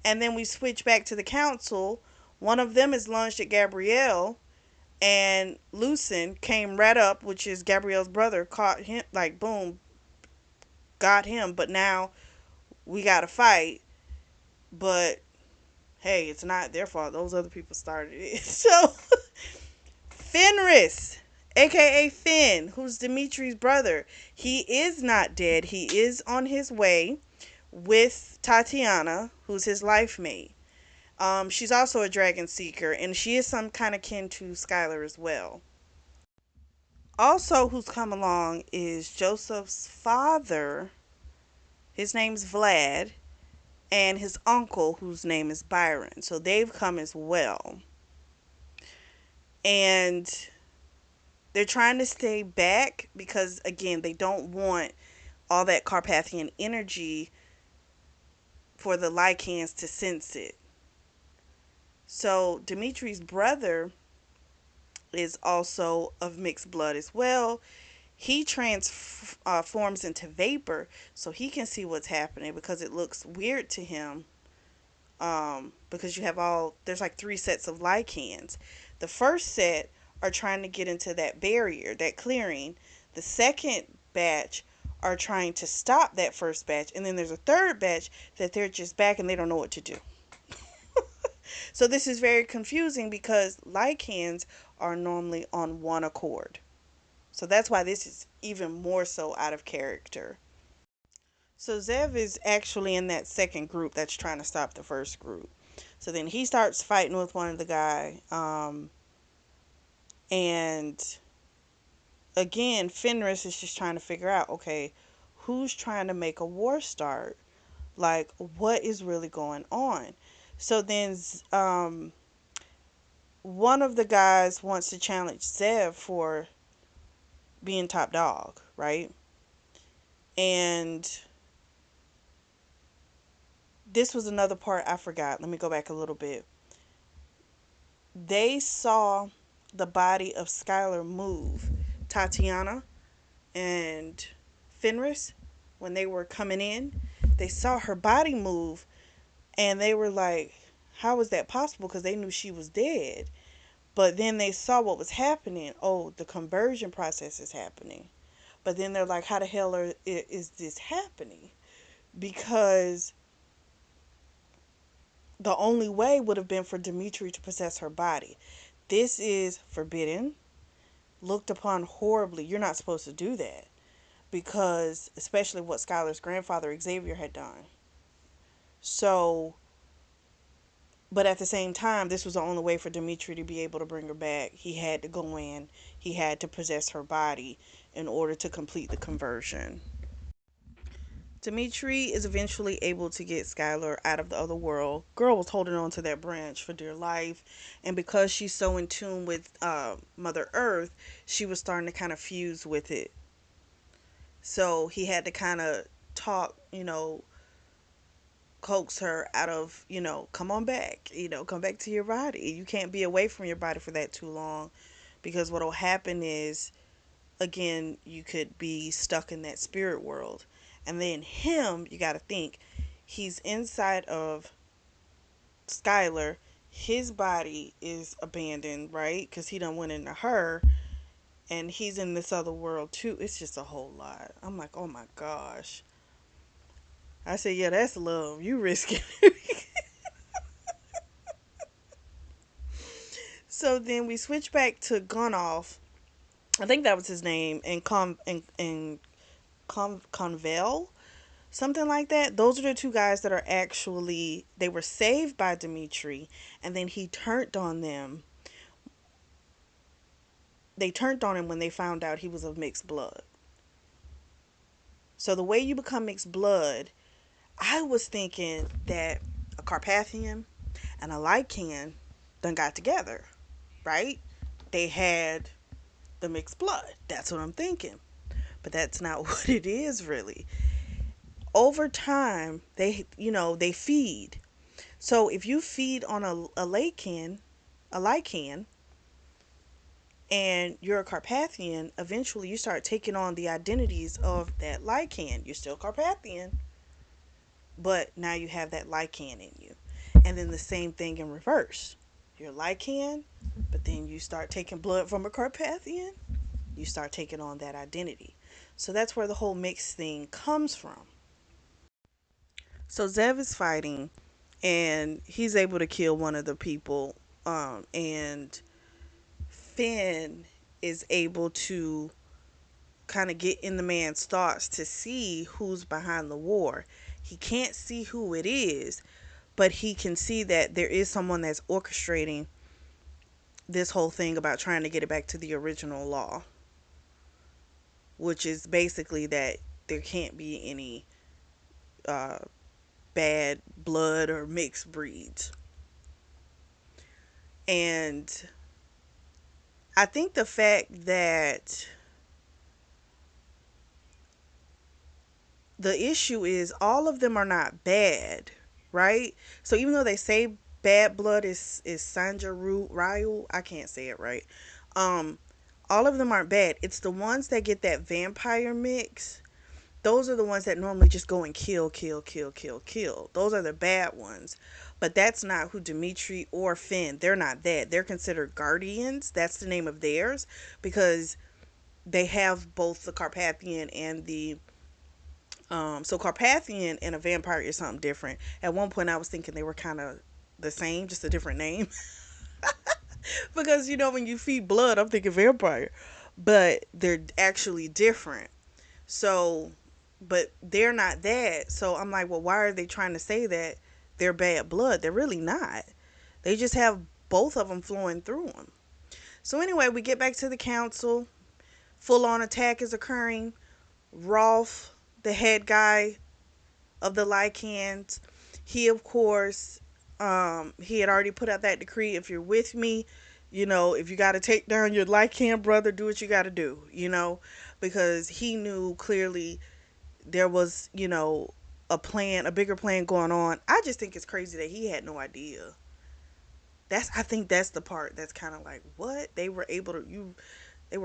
Speaker 1: And then we switch back to the council. One of them is lunged at Gabrielle, and Lucen came right up, which is Gabrielle's brother, caught him, like, boom, got him. But now we got to fight. But hey, it's not their fault. Those other people started it. So Fenris, aka Finn, who's Dimitri's brother, he is not dead. He is on his way with Tatiana, who's his life mate. She's also a dragon seeker, and she is some kind of kin to Skylar as well. Also, who's come along is Joseph's father. His name's Vlad, and his uncle, whose name is Byron. So they've come as well. And they're trying to stay back because, again, they don't want all that Carpathian energy for the Lycans to sense it. So Dimitri's brother is also of mixed blood as well. He transforms into vapor so he can see what's happening because it looks weird to him. Because there's like three sets of Lycans. The first set are trying to get into that barrier, that clearing. The second batch are trying to stop that first batch. And then there's a third batch that they're just back and they don't know what to do. So this is very confusing because Lycans are normally on one accord. So that's why this is even more so out of character. So Zev is actually in that second group that's trying to stop the first group. So then he starts fighting with one of the guy. And again, Fenris is just trying to figure out, okay, who's trying to make a war start? Like, what is really going on? So then one of the guys wants to challenge Zev for being top dog, right? And this was another part I forgot. Let me go back a little bit. They saw the body of Skylar move. Tatiana and Fenris, when they were coming in, they saw her body move and they were like, how was that possible? Because they knew she was dead. But then they saw what was happening. Oh, the conversion process is happening. But then they're like, how the hell is this happening? Because the only way would have been for Dimitri to possess her body. This is forbidden, looked upon horribly. You're not supposed to do that because, especially what Skylar's grandfather Xavier had done. So, but at the same time, this was the only way for Dimitri to be able to bring her back. He had to go in, he had to possess her body in order to complete the conversion. Dimitri is eventually able to get Skylar out of the other world. Girl was holding on to that branch for dear life, and because she's so in tune with Mother Earth, she was starting to kind of fuse with it. So he had to kind of talk, coax her out of, come on back, come back to your body. You can't be away from your body for that too long because what'll happen is, again, you could be stuck in that spirit world. And then him, you got to think, he's inside of Skylar. His body is abandoned, right? Because he done went into her. And he's in this other world too. It's just a whole lot. I'm like, oh my gosh. I said, yeah, that's love. You risking it. So then we switch back to Gunoff. I think that was his name. And Convel, something like that. Those are the two guys that are actually, they were saved by Dimitri, and then he turned on them. They turned on him when they found out he was of mixed blood. So the way you become mixed blood, I was thinking that a Carpathian and a Lycan done got together, right? They had the mixed blood. That's what I'm thinking. but that's not what it is really. Over time, they feed. So if you feed on a lichen, and you're a Carpathian, eventually you start taking on the identities of that lichen. You're still Carpathian, but now you have that lichen in you. And then the same thing in reverse. You're lichen, but then you start taking blood from a Carpathian, you start taking on that identity. So that's where the whole mix thing comes from. So Zev is fighting, and he's able to kill one of the people, and Finn is able to kind of get in the man's thoughts to see who's behind the war. He can't see who it is, but he can see that there is someone that's orchestrating this whole thing about trying to get it back to the original law, which is basically that there can't be any uh, bad blood or mixed breeds. And I think the fact that the issue is all of them are not bad, right? So even though they say bad blood is Sanja Ryu, I can't say it right. Um, all of them aren't bad. It's the ones that get that vampire mix. Those are the ones that normally just go and kill, kill, kill, kill, kill. Those are the bad ones. But that's not who Dimitri or Finn. They're not that. They're considered guardians. That's the name of theirs because they have both the Carpathian and the so Carpathian and a vampire is something different. At one point I was thinking they were kind of the same, just a different name. Because when you feed blood, I'm thinking vampire. But they're actually different. So, but they're not that. So I'm like, well, why are they trying to say that they're bad blood? They're really not. They just have both of them flowing through them. So anyway, we get back to the council. Full on attack is occurring. Rolf, the head guy of the Lycans, he of course, he had already put out that decree. If you're with me, if you got to take down your Lycan brother, do what you got to do. Because he knew clearly there was, a plan, a bigger plan going on. I just think it's crazy that he had no idea. I think that's the part that's kind of like, what? They were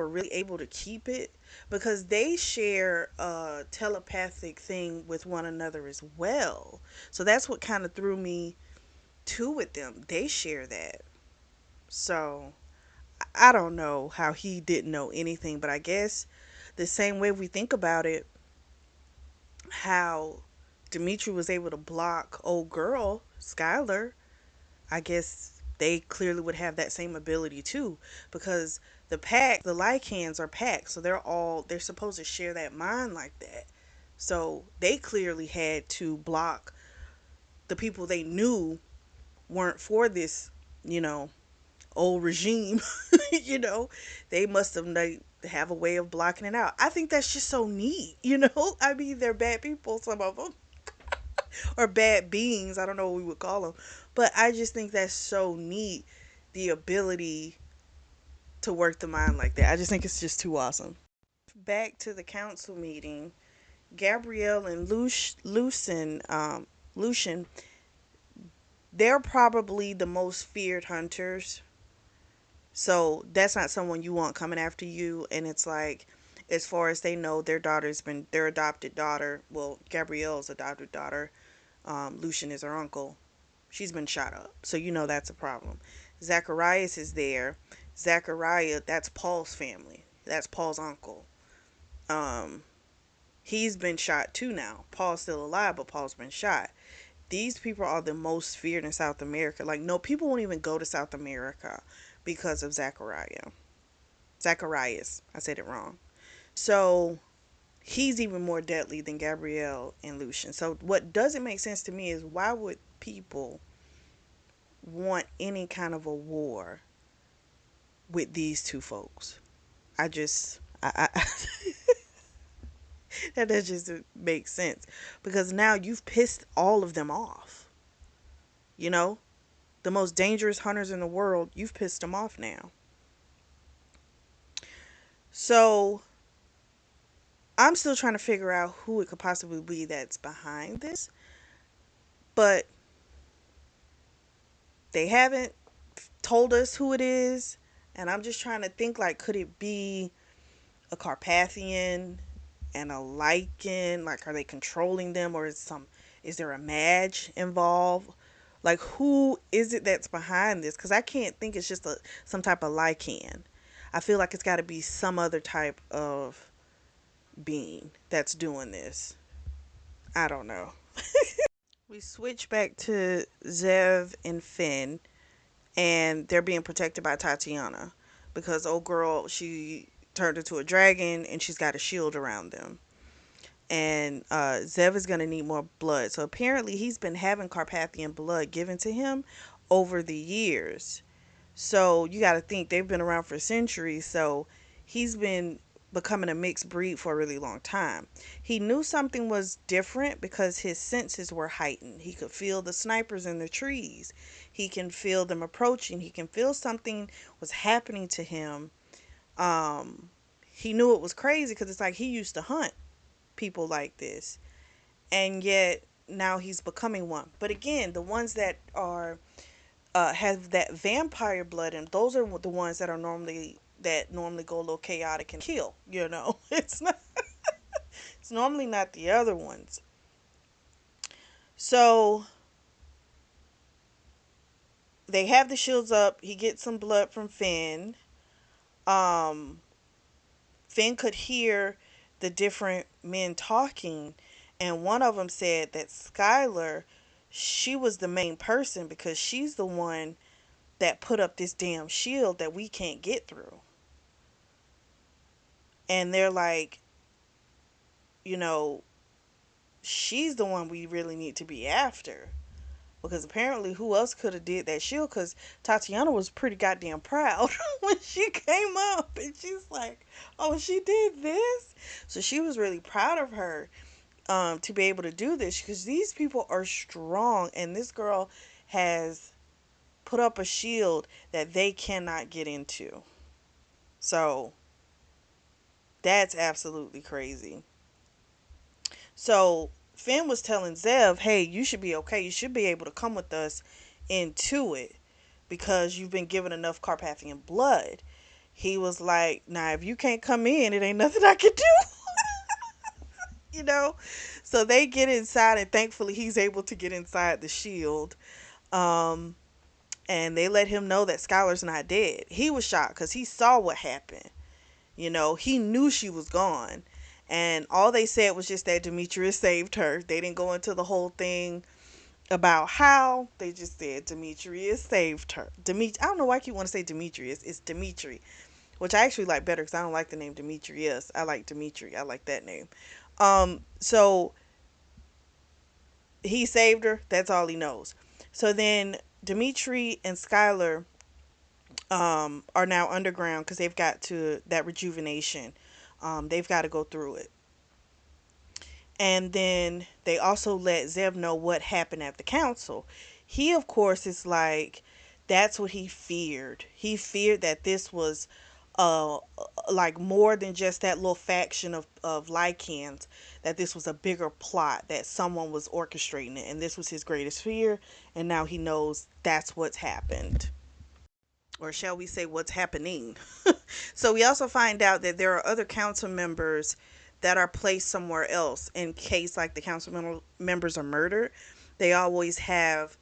Speaker 1: really able to keep it because they share a telepathic thing with one another as well. So that's what kind of threw me to with them. They share that. So I don't know how he didn't know anything, but I guess the same way we think about it, how Dimitri was able to block old girl Skylar, I guess they clearly would have that same ability too, because the Lycans are packed, so they're supposed to share that mind like that. So they clearly had to block the people they knew weren't for this, you know, old regime. you know, they must have a way of blocking it out. I think that's just so neat. I mean, they're bad people, some of them, or bad beings. I don't know what we would call them, but I just think that's so neat. The ability to work the mind like that. I just think it's just too awesome. Back to the council meeting, Gabrielle and Lucian, they're probably the most feared hunters. So that's not someone you want coming after you. And it's like, as far as they know, their adopted daughter. Well, Gabrielle's adopted daughter. Lucian is her uncle. She's been shot up. So that's a problem. Zacharias is there. Zachariah, that's Paul's family. That's Paul's uncle. Um, he's been shot too now. Paul's still alive, but Paul's been shot. These people are the most feared in South America. Like, no, people won't even go to South America because of Zachariah. Zacharias. I said it wrong. So he's even more deadly than Gabrielle and Lucian. So what doesn't make sense to me is why would people want any kind of a war with these two folks? I just I that just makes sense because now you've pissed all of them off. You know, the most dangerous hunters in the world, you've pissed them off now. So I'm still trying to figure out who it could possibly be that's behind this, but they haven't told us who it is. And I'm just trying to think, like, could it be a Carpathian and a Lycan? Like, are they controlling them, or is there a Madge involved? Like, who is it that's behind this? Because I can't think it's just some type of Lycan. I feel like it's got to be some other type of being that's doing this. I don't know. We switch back to Zev and Finn, and they're being protected by Tatiana because old girl, she turned into a dragon and she's got a shield around them. And Zev is going to need more blood. So apparently he's been having Carpathian blood given to him over the years. So you got to think they've been around for centuries. So he's been becoming a mixed breed for a really long time. He knew something was different because his senses were heightened. He could feel the snipers in the trees. He can feel them approaching. He can feel something was happening to him. Um, he knew it was crazy because it's like he used to hunt people like this, and yet now he's becoming one. But again, the ones that are have that vampire blood in, those are the ones that normally go a little chaotic and kill. It's normally not the other ones. So they have the shields up. He gets some blood from Finn. Um, Finn could hear the different men talking, and one of them said that Skylar, she was the main person because she's the one that put up this damn shield that we can't get through. And they're like, you know, she's the one we really need to be after. Because apparently, who else could have did that shield? Because Tatiana was pretty goddamn proud when she came up, and she's like, "Oh, she did this." So she was really proud of her, to be able to do this, because these people are strong, and this girl has put up a shield that they cannot get into. So that's absolutely crazy. So Finn was telling Zev, "Hey, you should be okay. You should be able to come with us into it because you've been given enough Carpathian blood." He was like, "Nah, if you can't come in, it ain't nothing I can do." you know? So they get inside, and thankfully he's able to get inside the shield. Um, and they let him know that Skylar's not dead. He was shocked because he saw what happened. He knew she was gone. And all they said was just that Demetrius saved her. They didn't go into the whole thing about how. They just said Demetrius saved her. I don't know why I keep want to say Demetrius. It's Dimitri, which I actually like better because I don't like the name Demetrius. I like Dimitri. I like that name. So he saved her. That's all he knows. So then Dimitri and Skylar are now underground because they've got to that rejuvenation. They've got to go through it. And then they also let Zev know what happened at the council. He, of course, is like, that's what he feared. He feared that this was like more than just that little faction of Lycans, that this was a bigger plot, that someone was orchestrating it, and this was his greatest fear, and now he knows that's what's happened. Or shall we say what's happening. So we also find out that there are other council members that are placed somewhere else in case like the members are murdered. They always have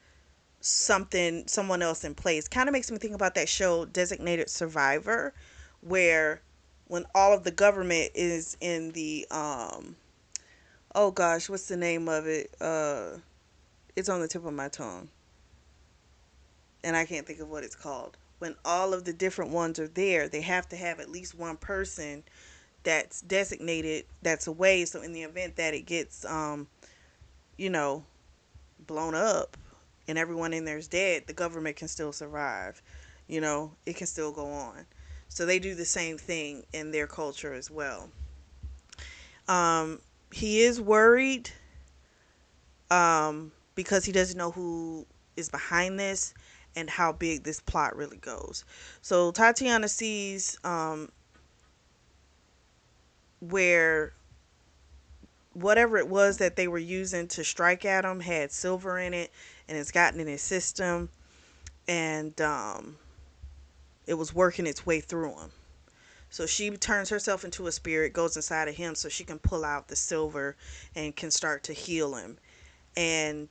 Speaker 1: someone else in place. Kind of makes me think about that show Designated Survivor, where when all of the government is in the oh gosh, what's the name of it? It's on the tip of my tongue and I can't think of what it's called. When all of the different ones are there, they have to have at least one person that's designated that's away. So in the event that it gets, you know, blown up and everyone in there is dead, the government can still survive. It can still go on. So they do the same thing in their culture as well. Um, he is worried because he doesn't know who is behind this and how big this plot really goes. So Tatiana sees where whatever it was that they were using to strike at him had silver in it, and it's gotten in his system, and it was working its way through him. So she turns herself into a spirit, goes inside of him so she can pull out the silver and can start to heal him. And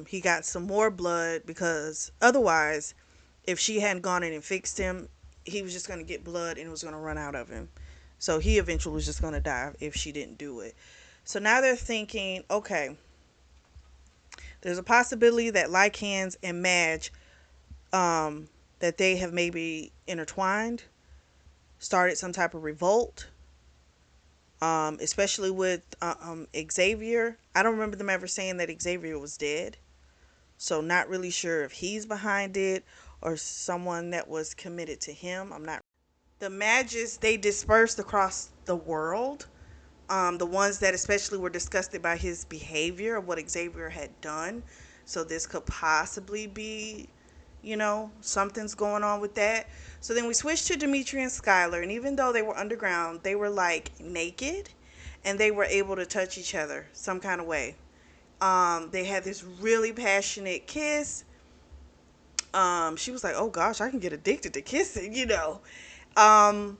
Speaker 1: he got some more blood because otherwise, if she hadn't gone in and fixed him, he was just going to get blood and it was going to run out of him. So he eventually was just going to die if she didn't do it. So now they're thinking, okay, there's a possibility that Lycans and Madge, that they have maybe intertwined, started some type of revolt, especially with Xavier. I don't remember them ever saying that Xavier was dead. So not really sure if he's behind it or someone that was committed to him. I'm not. The Magus, they dispersed across the world. The ones that especially were disgusted by his behavior of what Xavier had done. So this could possibly be, something's going on with that. So then we switched to Dimitri and Skylar, and even though they were underground, they were like naked, and they were able to touch each other some kind of way. They had this really passionate kiss. She was like, "Oh gosh, I can get addicted to kissing." Um,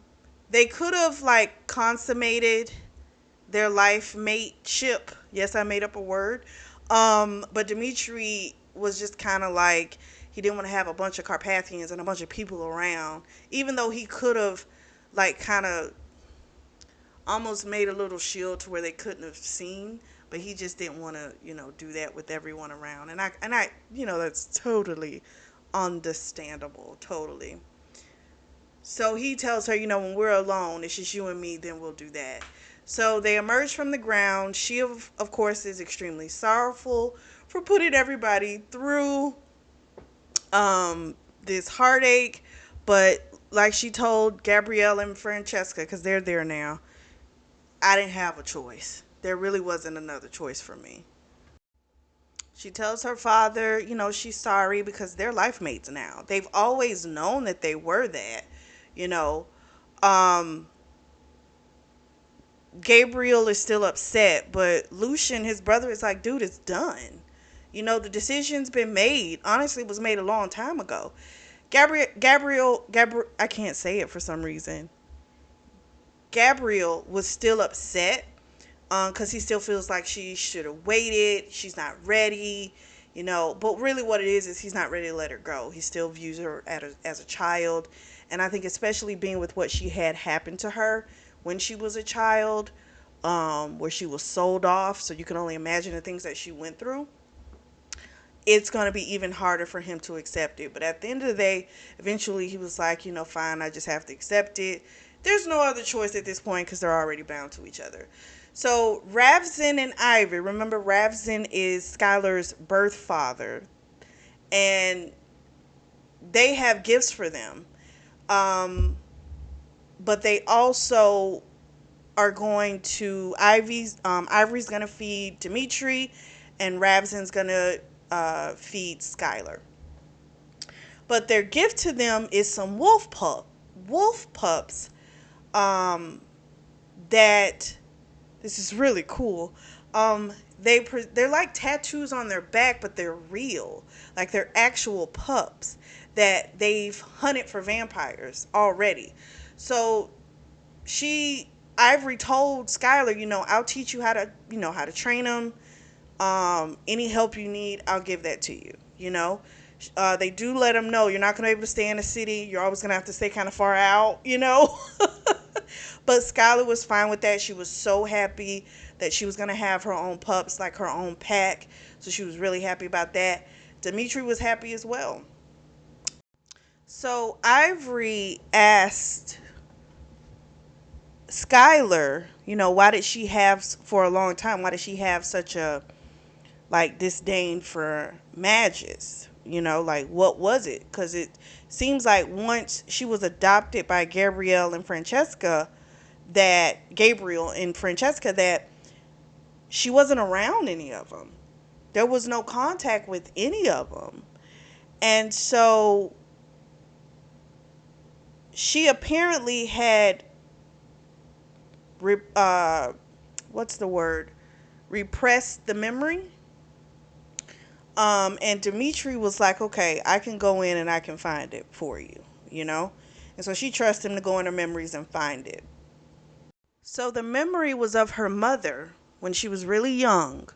Speaker 1: they could have like consummated their life mateship. Yes, I made up a word. But Dimitri was just kind of like he didn't want to have a bunch of Carpathians and a bunch of people around, even though he could have like kind of almost made a little shield to where they couldn't have seen, but he just didn't want to, do that with everyone around. And I, that's totally understandable, totally. So he tells her, when we're alone, it's just you and me, then we'll do that. So they emerge from the ground. She, of course, is extremely sorrowful for putting everybody through this heartache. But like she told Gabrielle and Francesca, because they're there now, I didn't have a choice. There really wasn't another choice for me. She tells her father, she's sorry because they're life mates now. They've always known that they were that, you know. Um, Gabriel is still upset, but Lucian, his brother, is like, dude, it's done. The decision's been made. Honestly, it was made a long time ago. Gabriel, I can't say it for some reason. Gabriel was still upset because he still feels like she should have waited. She's not ready. But really, what it is he's not ready to let her go. He still views her as a child, and I think especially being with what she had happened to her when she was a child, where she was sold off. So you can only imagine the things that she went through. It's going to be even harder for him to accept it. But at the end of the day, eventually he was like, fine, I just have to accept it. There's no other choice at this point because they're already bound to each other. So Ravzin and Ivy, remember Ravzin is Skylar's birth father, and they have gifts for them. Um, but they also are going to Ivory's gonna feed Dimitri, and Ravzin's gonna feed Skylar. But their gift to them is some wolf pups. Um, that this is really cool. They're like tattoos on their back, but they're real, like they're actual pups that they've hunted for vampires already. So she Ivory told Skylar, I'll teach you how to train them. Any help you need, I'll give that to you. They do let them know you're not going to be able to stay in the city. You're always going to have to stay kind of far out. But Skylar was fine with that. She was so happy that she was going to have her own pups, like her own pack. So she was really happy about that. Dimitri was happy as well. So Ivory asked Skylar, why did she have, for a long time, why did she have such a like disdain for Magus? Like what was it? Because it seems like once she was adopted by Gabriel and Francesca, that she wasn't around any of them. There was no contact with any of them. And so she apparently had, what's the word? repressed the memory. And Dimitri was like, okay, I can go in and I can find it for you, you know? And so she trusts him to go in her memories and find it. So the memory was of her mother when she was really young,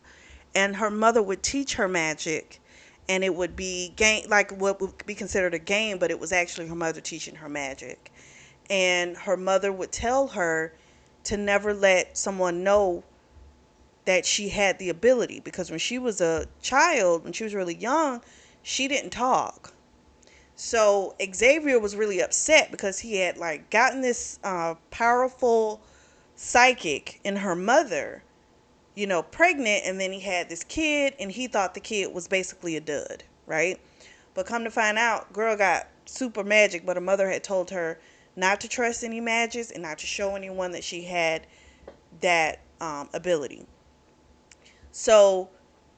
Speaker 1: and her mother would teach her magic, and it would be game, like what would be considered a game, but it was actually her mother teaching her magic. And her mother would tell her to never let someone know that she had the ability, because when she was a child, when she was really young, she didn't talk. So Xavier was really upset because he had like gotten this powerful psychic in her mother, you know, pregnant, and then he had this kid, and he thought the kid was basically a dud, right? But come to find out, girl got super magic, but her mother had told her not to trust any magics and not to show anyone that she had that ability. So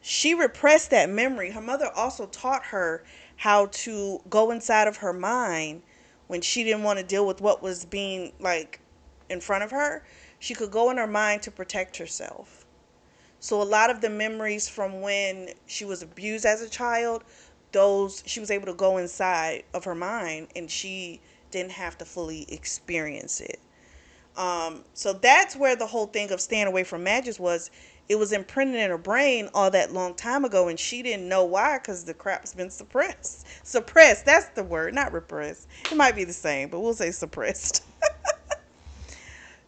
Speaker 1: she repressed that memory. Her mother also taught her how to go inside of her mind when she didn't want to deal with what was being like in front of her. She could go in her mind to protect herself. So a lot of the memories from when she was abused as a child, those she was able to go inside of her mind and she didn't have to fully experience it. So that's where the whole thing of staying away from magic was. It was imprinted in her brain all that long time ago, and she didn't know why, because the crap's been suppressed. Suppressed, that's the word, not repressed. It might be the same, but we'll say suppressed.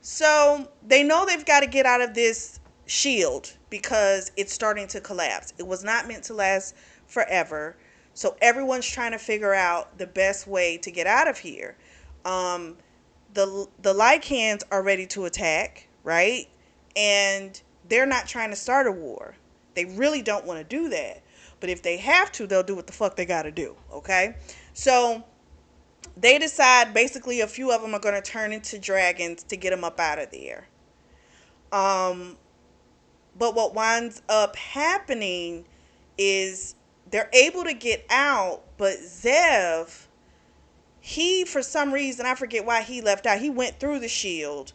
Speaker 1: So they know they've got to get out of this shield because it's starting to collapse. It was not meant to last forever. So everyone's trying to figure out the best way to get out of here. Um, the Lycans are ready to attack, right? And they're not trying to start a war. They really don't want to do that. But if they have to, they'll do what the fuck they got to do, okay? So they decide basically a few of them are going to turn into dragons to get them up out of there. Um, but what winds up happening is they're able to get out, but Zev, he, for some reason, I forget why he left out. He went through the shield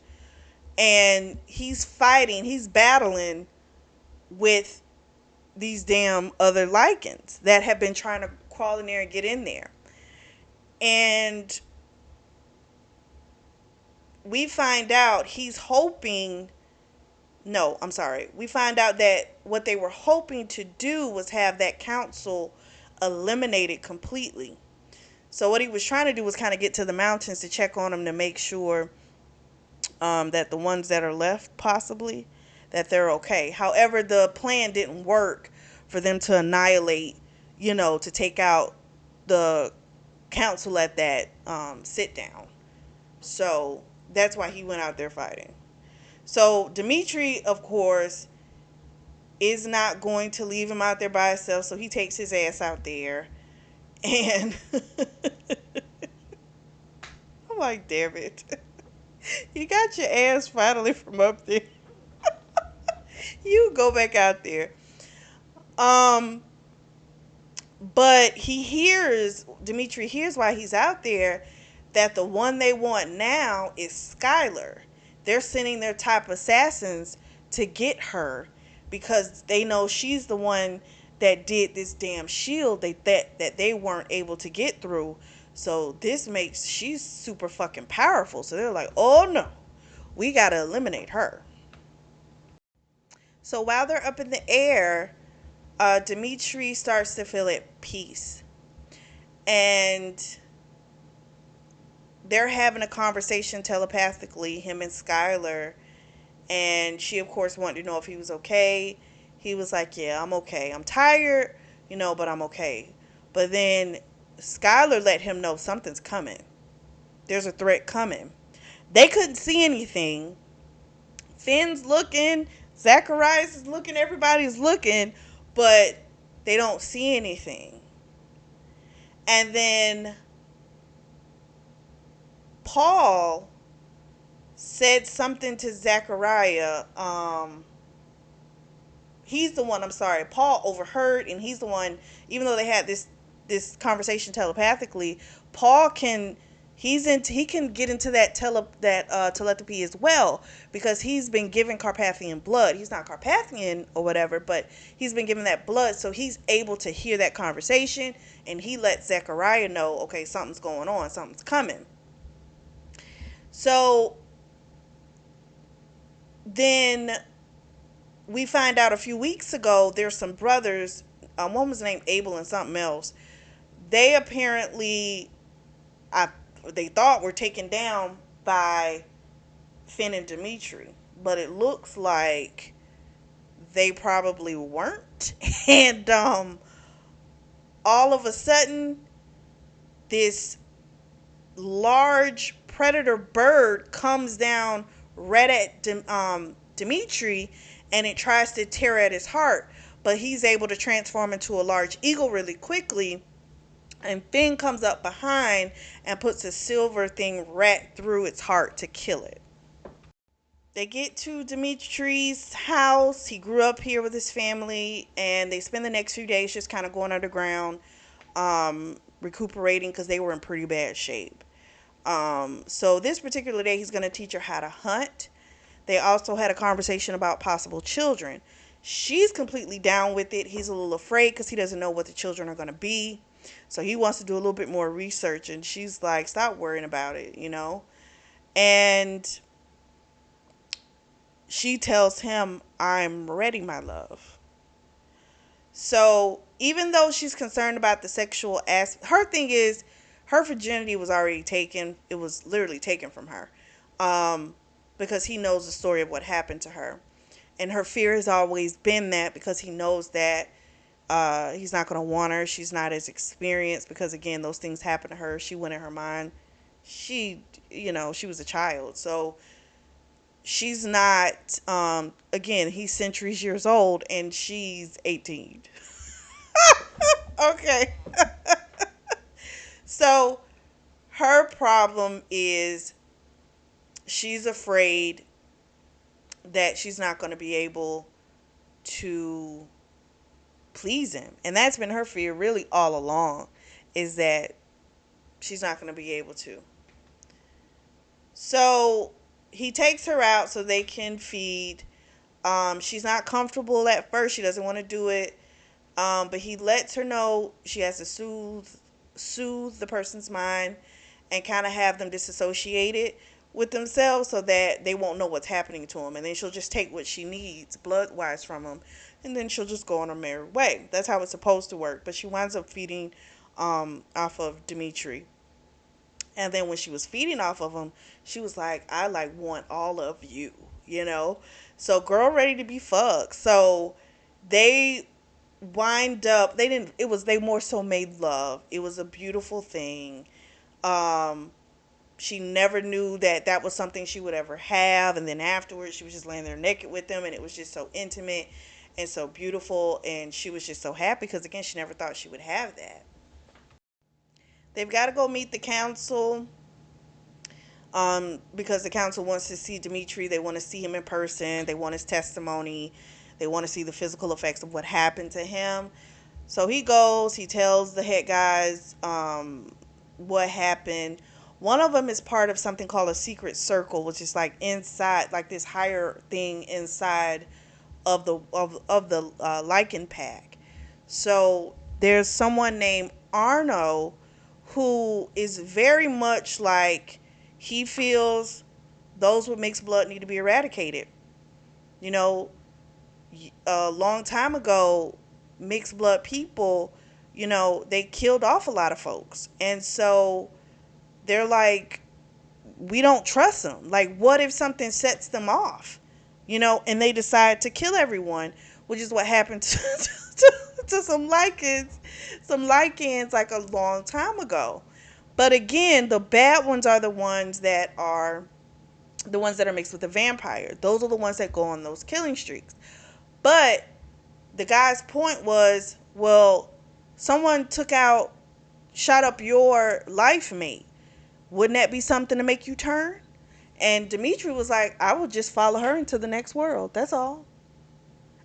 Speaker 1: and he's fighting, he's battling with these damn other Lycans that have been trying to crawl in there and get in there. And we find out he's hoping, no, I'm sorry. We find out that what they were hoping to do was have that council eliminated completely. So what he was trying to do was kind of get to the mountains to check on them to make sure that the ones that are left, possibly, that they're okay. However, the plan didn't work for them to annihilate, you know, to take out the council at that sit down. So that's why he went out there fighting. So Dimitri, of course, is not going to leave him out there by himself. So he takes his ass out there. And I'm like, damn it. You got your ass finally from up there. You go back out there. Um, but Dimitri hears while he's out there that the one they want now is Skylar. They're sending their top assassins to get her because they know she's the one that did this damn shield that they weren't able to get through. So this makes she's super fucking powerful. So they're like, oh no, we gotta eliminate her. So while they're up in the air, Dimitri starts to feel at peace. And they're having a conversation telepathically, him and Skylar. And she, of course, wanted to know if he was okay. He was like, yeah, I'm okay. I'm tired, you know, but I'm okay. But then Skylar let him know something's coming. There's a threat coming. They couldn't see anything. Finn's looking, Zacharias is looking, everybody's looking, but they don't see anything. And then Paul said something to Zachariah. He's the one, I'm sorry, Paul overheard, and he's the one, even though they had this conversation telepathically, Paul can He can get into telepathy as well, because he's been given Carpathian blood. He's not Carpathian or whatever, but he's been given that blood, so he's able to hear that conversation, and he lets Zechariah know, okay, something's going on, something's coming. So then we find out a few weeks ago there's some brothers. One was named Abel and something else. They apparently, I they thought were taken down by Finn and Dimitri, but it looks like they probably weren't. And all of a sudden, this large predator bird comes down right at Dimitri, and it tries to tear at his heart, but he's able to transform into a large eagle really quickly. And Finn comes up behind and puts a silver thing right through its heart to kill it. They get to Dimitri's house. He grew up here with his family, and they spend the next few days just kind of going underground, recuperating, because they were in pretty bad shape. So this particular day, he's going to teach her how to hunt. They also had a conversation about possible children. She's completely down with it. He's a little afraid because he doesn't know what the children are going to be. So he wants to do a little bit more research, and she's like, stop worrying about it. And she tells him, I'm ready, my love. So even though she's concerned about the sexual aspect, her thing is her virginity was already taken. It was literally taken from her, because he knows the story of what happened to her. And her fear has always been that, because he knows that he's not going to want her. She's not as experienced, because, again, those things happened to her. She went in her mind. She was a child. So she's not, again, he's centuries years old and she's 18. Okay. So her problem is she's afraid that she's not going to be able to please him. And that's been her fear really all along, is that she's not going to be able to. So he takes her out so they can feed. She's not comfortable at first. She doesn't want to do it. But he lets her know she has to soothe the person's mind and kind of have them disassociated with themselves, so that they won't know what's happening to them. And then she'll just take what she needs blood-wise from them. And then she'll just go on her merry way. That's how it's supposed to work. But she winds up feeding off of Dimitri. And then when she was feeding off of him, she was like, I like want all of you. So girl ready to be fucked. So they wind up, they more so made love. It was a beautiful thing. She never knew that that was something she would ever have. And then afterwards, she was just laying there naked with him, and it was just so intimate and so beautiful. And she was just so happy, because, again, she never thought she would have that. They've got to go meet the council, because the council wants to see Dimitri. They want to see him in person. They want his testimony. They want to see the physical effects of what happened to him. So he goes. He tells the head guys what happened. One of them is part of something called a secret circle, which is like inside, like this higher thing inside of the Lycan pack. So there's someone named Arno who is very much like, he feels those with mixed blood need to be eradicated. You know, a long time ago, mixed blood people, they killed off a lot of folks. And so they're like, we don't trust them. Like, what if something sets them off? And they decide to kill everyone, which is what happened to some Lycans like a long time ago. But again, the bad ones are the ones that are mixed with the vampire. Those are the ones that go on those killing streaks. But the guy's point was, well, someone shot up your life mate. Wouldn't that be something to make you turn? And Dimitri was like, I will just follow her into the next world. That's all.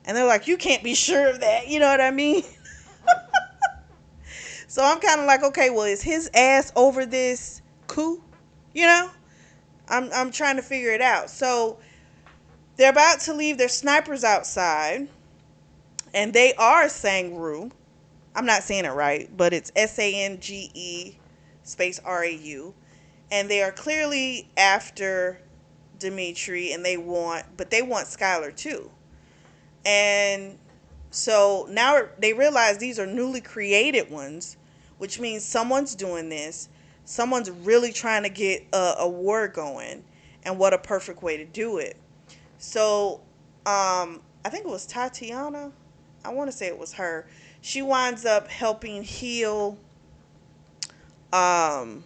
Speaker 1: And they're like, you can't be sure of that. You know what I mean? So I'm kind of like, okay, well, is his ass over this coup? You know? I'm trying to figure it out. So they're about to leave. Their snipers outside, and they are Sangru. I'm not saying it right, but it's Sange space Rau, and they are clearly after Dimitri, and they want Skylar too. And so now they realize these are newly created ones, which means someone's doing this. Someone's really trying to get a war going, and what a perfect way to do it. So, I think it was Tatiana. I want to say it was her. She winds up helping heal. Um,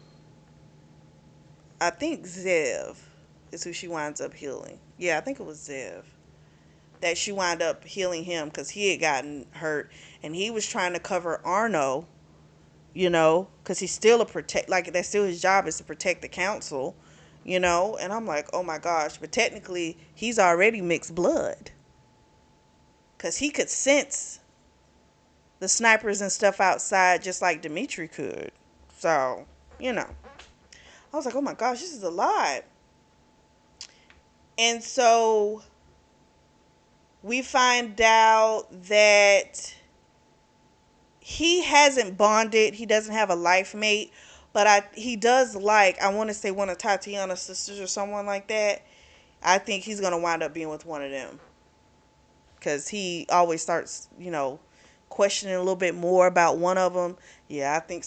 Speaker 1: I think Zev is who she winds up healing. Yeah, I think it was Zev that she wound up healing him because he had gotten hurt and he was trying to cover Arno, because he's still a protect. Like that's still his job is to protect the council. And I'm like, oh my gosh, but technically he's already mixed blood because he could sense the snipers and stuff outside just like Dimitri could. So, I was like, oh my gosh, this is a lot. And so we find out that he hasn't bonded. He doesn't have a life mate, but he does like, I want to say one of Tatiana's sisters or someone like that. I think he's going to wind up being with one of them because he always starts, questioning a little bit more about one of them. Yeah, I think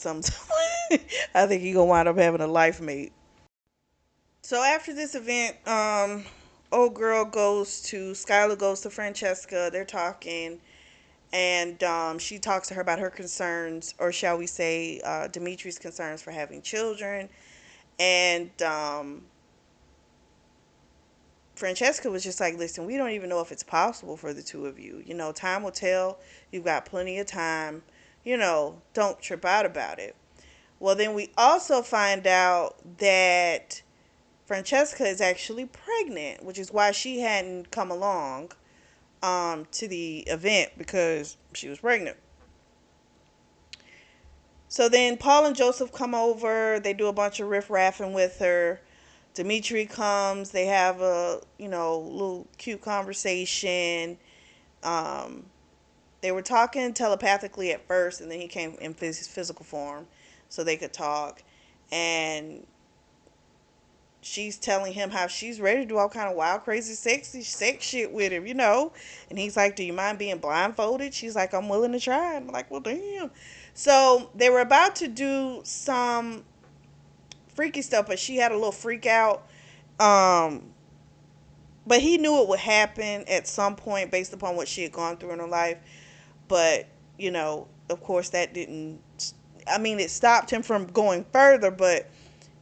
Speaker 1: I think he's going to wind up having a life mate. So after this event, old girl Skylar goes to Francesca. They're talking, and she talks to her about her concerns, or shall we say, Dimitri's concerns for having children. And Francesca was just like, listen, we don't even know if it's possible for the two of you. Time will tell. You've got plenty of time. Don't trip out about it. Well, then we also find out that Francesca is actually pregnant, which is why she hadn't come along to the event because she was pregnant. So then Paul and Joseph come over. They do a bunch of riff-raffing with her. Dimitri comes. They have a, little cute conversation. Um, they were talking telepathically at first, and then he came in his physical form so they could talk. And she's telling him how she's ready to do all kind of wild, crazy, sexy sex shit with him. And he's like, do you mind being blindfolded? She's like, I'm willing to try. I'm like, well, damn. So they were about to do some freaky stuff, but she had a little freak out. Um, but he knew it would happen at some point based upon what she had gone through in her life. But, of course that didn't, I mean, it stopped him from going further, but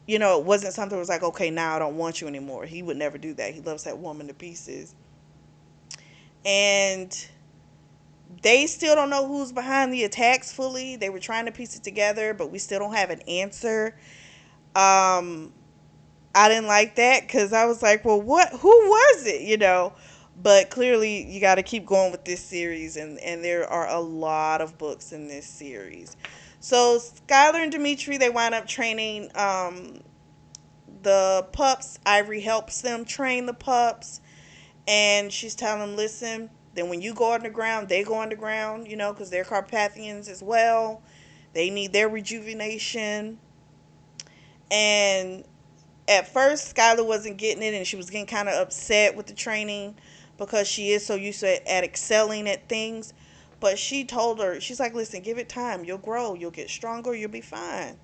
Speaker 1: it wasn't something that was like, okay, now I don't want you anymore. He would never do that. He loves that woman to pieces. And they still don't know who's behind the attacks fully. They were trying to piece it together, but we still don't have an answer. I didn't like that because I was like, well, who was it? But clearly you got to keep going with this series, and there are a lot of books in this series. So Skylar and Dimitri, they wind up training the pups. Ivory helps them train the pups, and she's telling them, listen, then when you go underground, they go underground, because they're Carpathians as well. They need their rejuvenation. And at first, Skylar wasn't getting it, and she was getting kind of upset with the training because she is so used to at excelling at things. But she told her, she's like, listen, give it time. You'll grow. You'll get stronger. You'll be fine.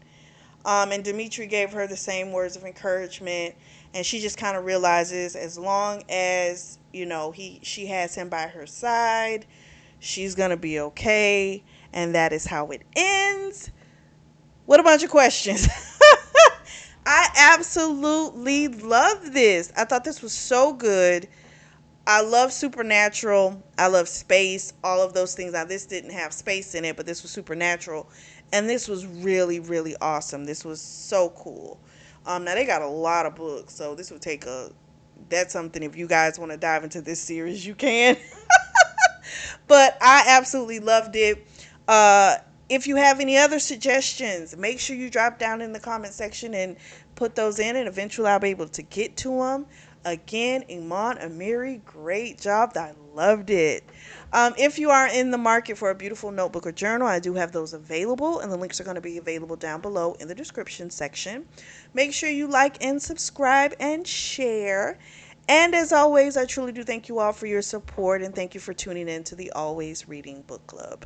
Speaker 1: And Dimitri gave her the same words of encouragement, and she just kind of realizes as long as she has him by her side, she's gonna be okay, and that is how it ends. What a bunch of questions. I absolutely love this. I thought this was so good. I love supernatural. I love space. All of those things. Now, this didn't have space in it, but this was supernatural. And this was really, really awesome. This was so cool. Now, they got a lot of books, so this would take that's something, if you guys want to dive into this series, you can. But I absolutely loved it. If you have any other suggestions, make sure you drop down in the comment section and put those in, and eventually I'll be able to get to them. Again, Iman Amiri, great job. I loved it. If you are in the market for a beautiful notebook or journal, I do have those available, and the links are going to be available down below in the description section. Make sure you like and subscribe and share. And as always, I truly do thank you all for your support, and thank you for tuning in to the Always Reading Book Club.